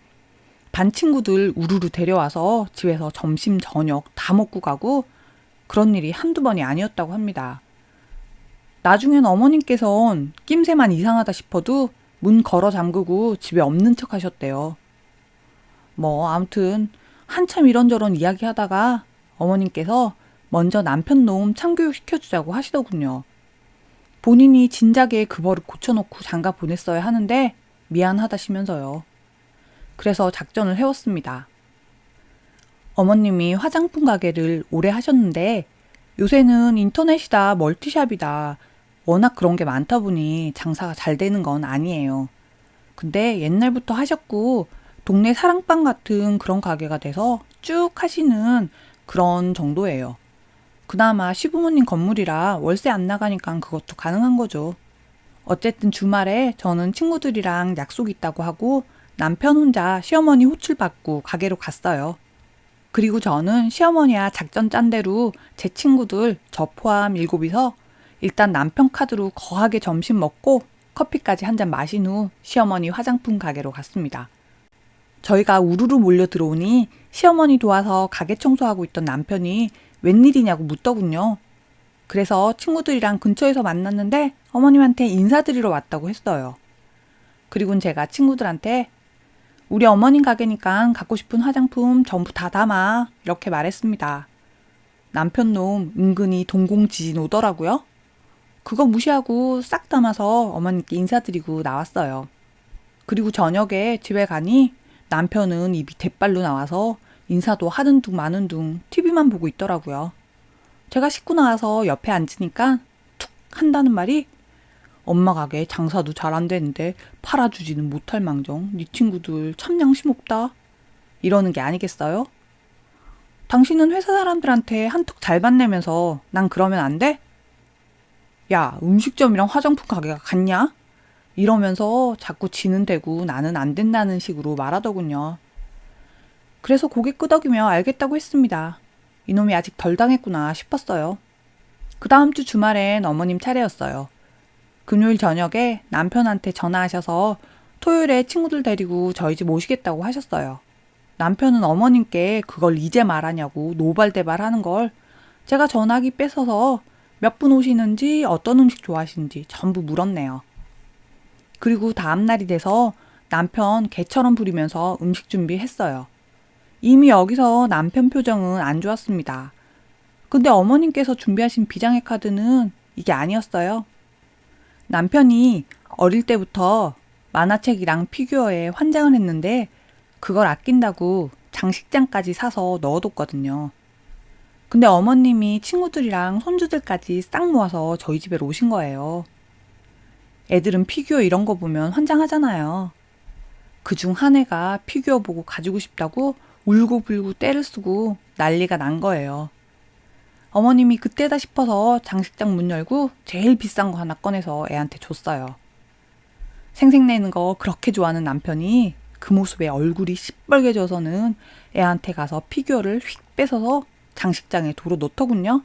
반 친구들 우르르 데려와서 집에서 점심 저녁 다 먹고 가고 그런 일이 한두 번이 아니었다고 합니다. 나중엔 어머님께선 낌새만 이상하다 싶어도 문 걸어 잠그고 집에 없는 척 하셨대요. 뭐 아무튼 한참 이런저런 이야기 하다가 어머님께서 먼저 남편 놈 참교육 시켜주자고 하시더군요. 본인이 진작에 그 버릇 고쳐놓고 장가 보냈어야 하는데 미안하다시면서요. 그래서 작전을 해왔습니다. 어머님이 화장품 가게를 오래 하셨는데 요새는 인터넷이다 멀티샵이다 워낙 그런 게 많다 보니 장사가 잘 되는 건 아니에요. 근데 옛날부터 하셨고 동네 사랑방 같은 그런 가게가 돼서 쭉 하시는 그런 정도예요. 그나마 시부모님 건물이라 월세 안 나가니까 그것도 가능한 거죠. 어쨌든 주말에 저는 친구들이랑 약속 있다고 하고 남편 혼자 시어머니 호출 받고 가게로 갔어요. 그리고 저는 시어머니와 작전 짠 대로 제 친구들 저 포함 7이서 일단 남편 카드로 거하게 점심 먹고 커피까지 한 잔 마신 후 시어머니 화장품 가게로 갔습니다. 저희가 우르르 몰려 들어오니 시어머니 도와서 가게 청소하고 있던 남편이 웬일이냐고 묻더군요. 그래서 친구들이랑 근처에서 만났는데 어머님한테 인사드리러 왔다고 했어요. 그리고는 제가 친구들한테 우리 어머님 가게니까 갖고 싶은 화장품 전부 다 담아 이렇게 말했습니다. 남편 놈 은근히 동공지진 오더라고요. 그거 무시하고 싹 담아서 어머님께 인사드리고 나왔어요. 그리고 저녁에 집에 가니 남편은 입이 대빨로 나와서 인사도 하는 둥 마는 둥 TV만 보고 있더라고요. 제가 씻고 나와서 옆에 앉으니까 툭 한다는 말이 엄마 가게 장사도 잘 안 되는데 팔아주지는 못할 망정 네 친구들 참 양심 없다 이러는 게 아니겠어요? 당신은 회사 사람들한테 한턱 잘 받내면서 난 그러면 안 돼? 야, 음식점이랑 화장품 가게가 같냐? 이러면서 자꾸 지는 대고 나는 안 된다는 식으로 말하더군요. 그래서 고개 끄덕이며 알겠다고 했습니다. 이놈이 아직 덜 당했구나 싶었어요. 그 다음 주 주말엔 어머님 차례였어요. 금요일 저녁에 남편한테 전화하셔서 토요일에 친구들 데리고 저희 집 오시겠다고 하셨어요. 남편은 어머님께 그걸 이제 말하냐고 노발대발 하는 걸 제가 전화기 뺏어서 몇 분 오시는지 어떤 음식 좋아하시는지 전부 물었네요. 그리고 다음 날이 돼서 남편 개처럼 부리면서 음식 준비했어요. 이미 여기서 남편 표정은 안 좋았습니다. 근데 어머님께서 준비하신 비장의 카드는 이게 아니었어요. 남편이 어릴 때부터 만화책이랑 피규어에 환장을 했는데 그걸 아낀다고 장식장까지 사서 넣어뒀거든요. 근데 어머님이 친구들이랑 손주들까지 싹 모아서 저희 집에 오신 거예요. 애들은 피규어 이런 거 보면 환장하잖아요. 그중 한 애가 피규어 보고 가지고 싶다고 울고불고 떼를 쓰고 난리가 난 거예요. 어머님이 그때다 싶어서 장식장 문 열고 제일 비싼 거 하나 꺼내서 애한테 줬어요. 생색내는 거 그렇게 좋아하는 남편이 그 모습에 얼굴이 시뻘개져서는 애한테 가서 피규어를 휙 뺏어서 장식장에 도로 놓더군요.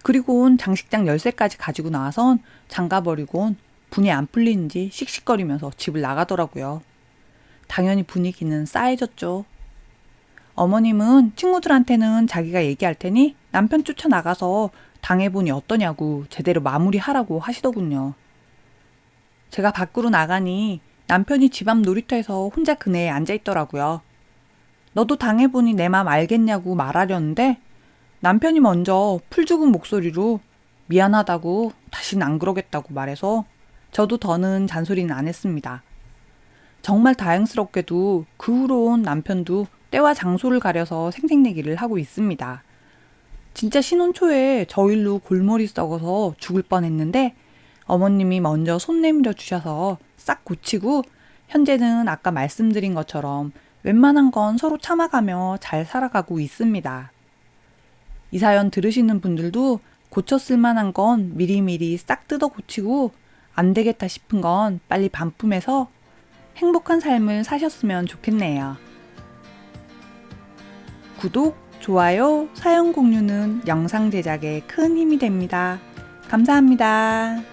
그리고는 장식장 열쇠까지 가지고 나와선 잠가버리곤 분이 안 풀리는지 씩씩거리면서 집을 나가더라고요. 당연히 분위기는 싸해졌죠. 어머님은 친구들한테는 자기가 얘기할 테니 남편 쫓아나가서 당해보니 어떠냐고 제대로 마무리하라고 하시더군요. 제가 밖으로 나가니 남편이 집 앞 놀이터에서 혼자 그네에 앉아있더라고요. 너도 당해보니 내 맘 알겠냐고 말하려는데 남편이 먼저 풀 죽은 목소리로 미안하다고 다신 안 그러겠다고 말해서 저도 더는 잔소리는 안 했습니다. 정말 다행스럽게도 그 후로 온 남편도 때와 장소를 가려서 생색내기를 하고 있습니다. 진짜 신혼 초에 저 일로 골머리 썩어서 죽을 뻔했는데 어머님이 먼저 손 내밀어 주셔서 싹 고치고 현재는 아까 말씀드린 것처럼 웬만한 건 서로 참아가며 잘 살아가고 있습니다. 이 사연 들으시는 분들도 고쳤을 만한 건 미리미리 싹 뜯어 고치고 안 되겠다 싶은 건 빨리 반품해서 행복한 삶을 사셨으면 좋겠네요. 구독, 좋아요, 사연 공유는 영상 제작에 큰 힘이 됩니다. 감사합니다.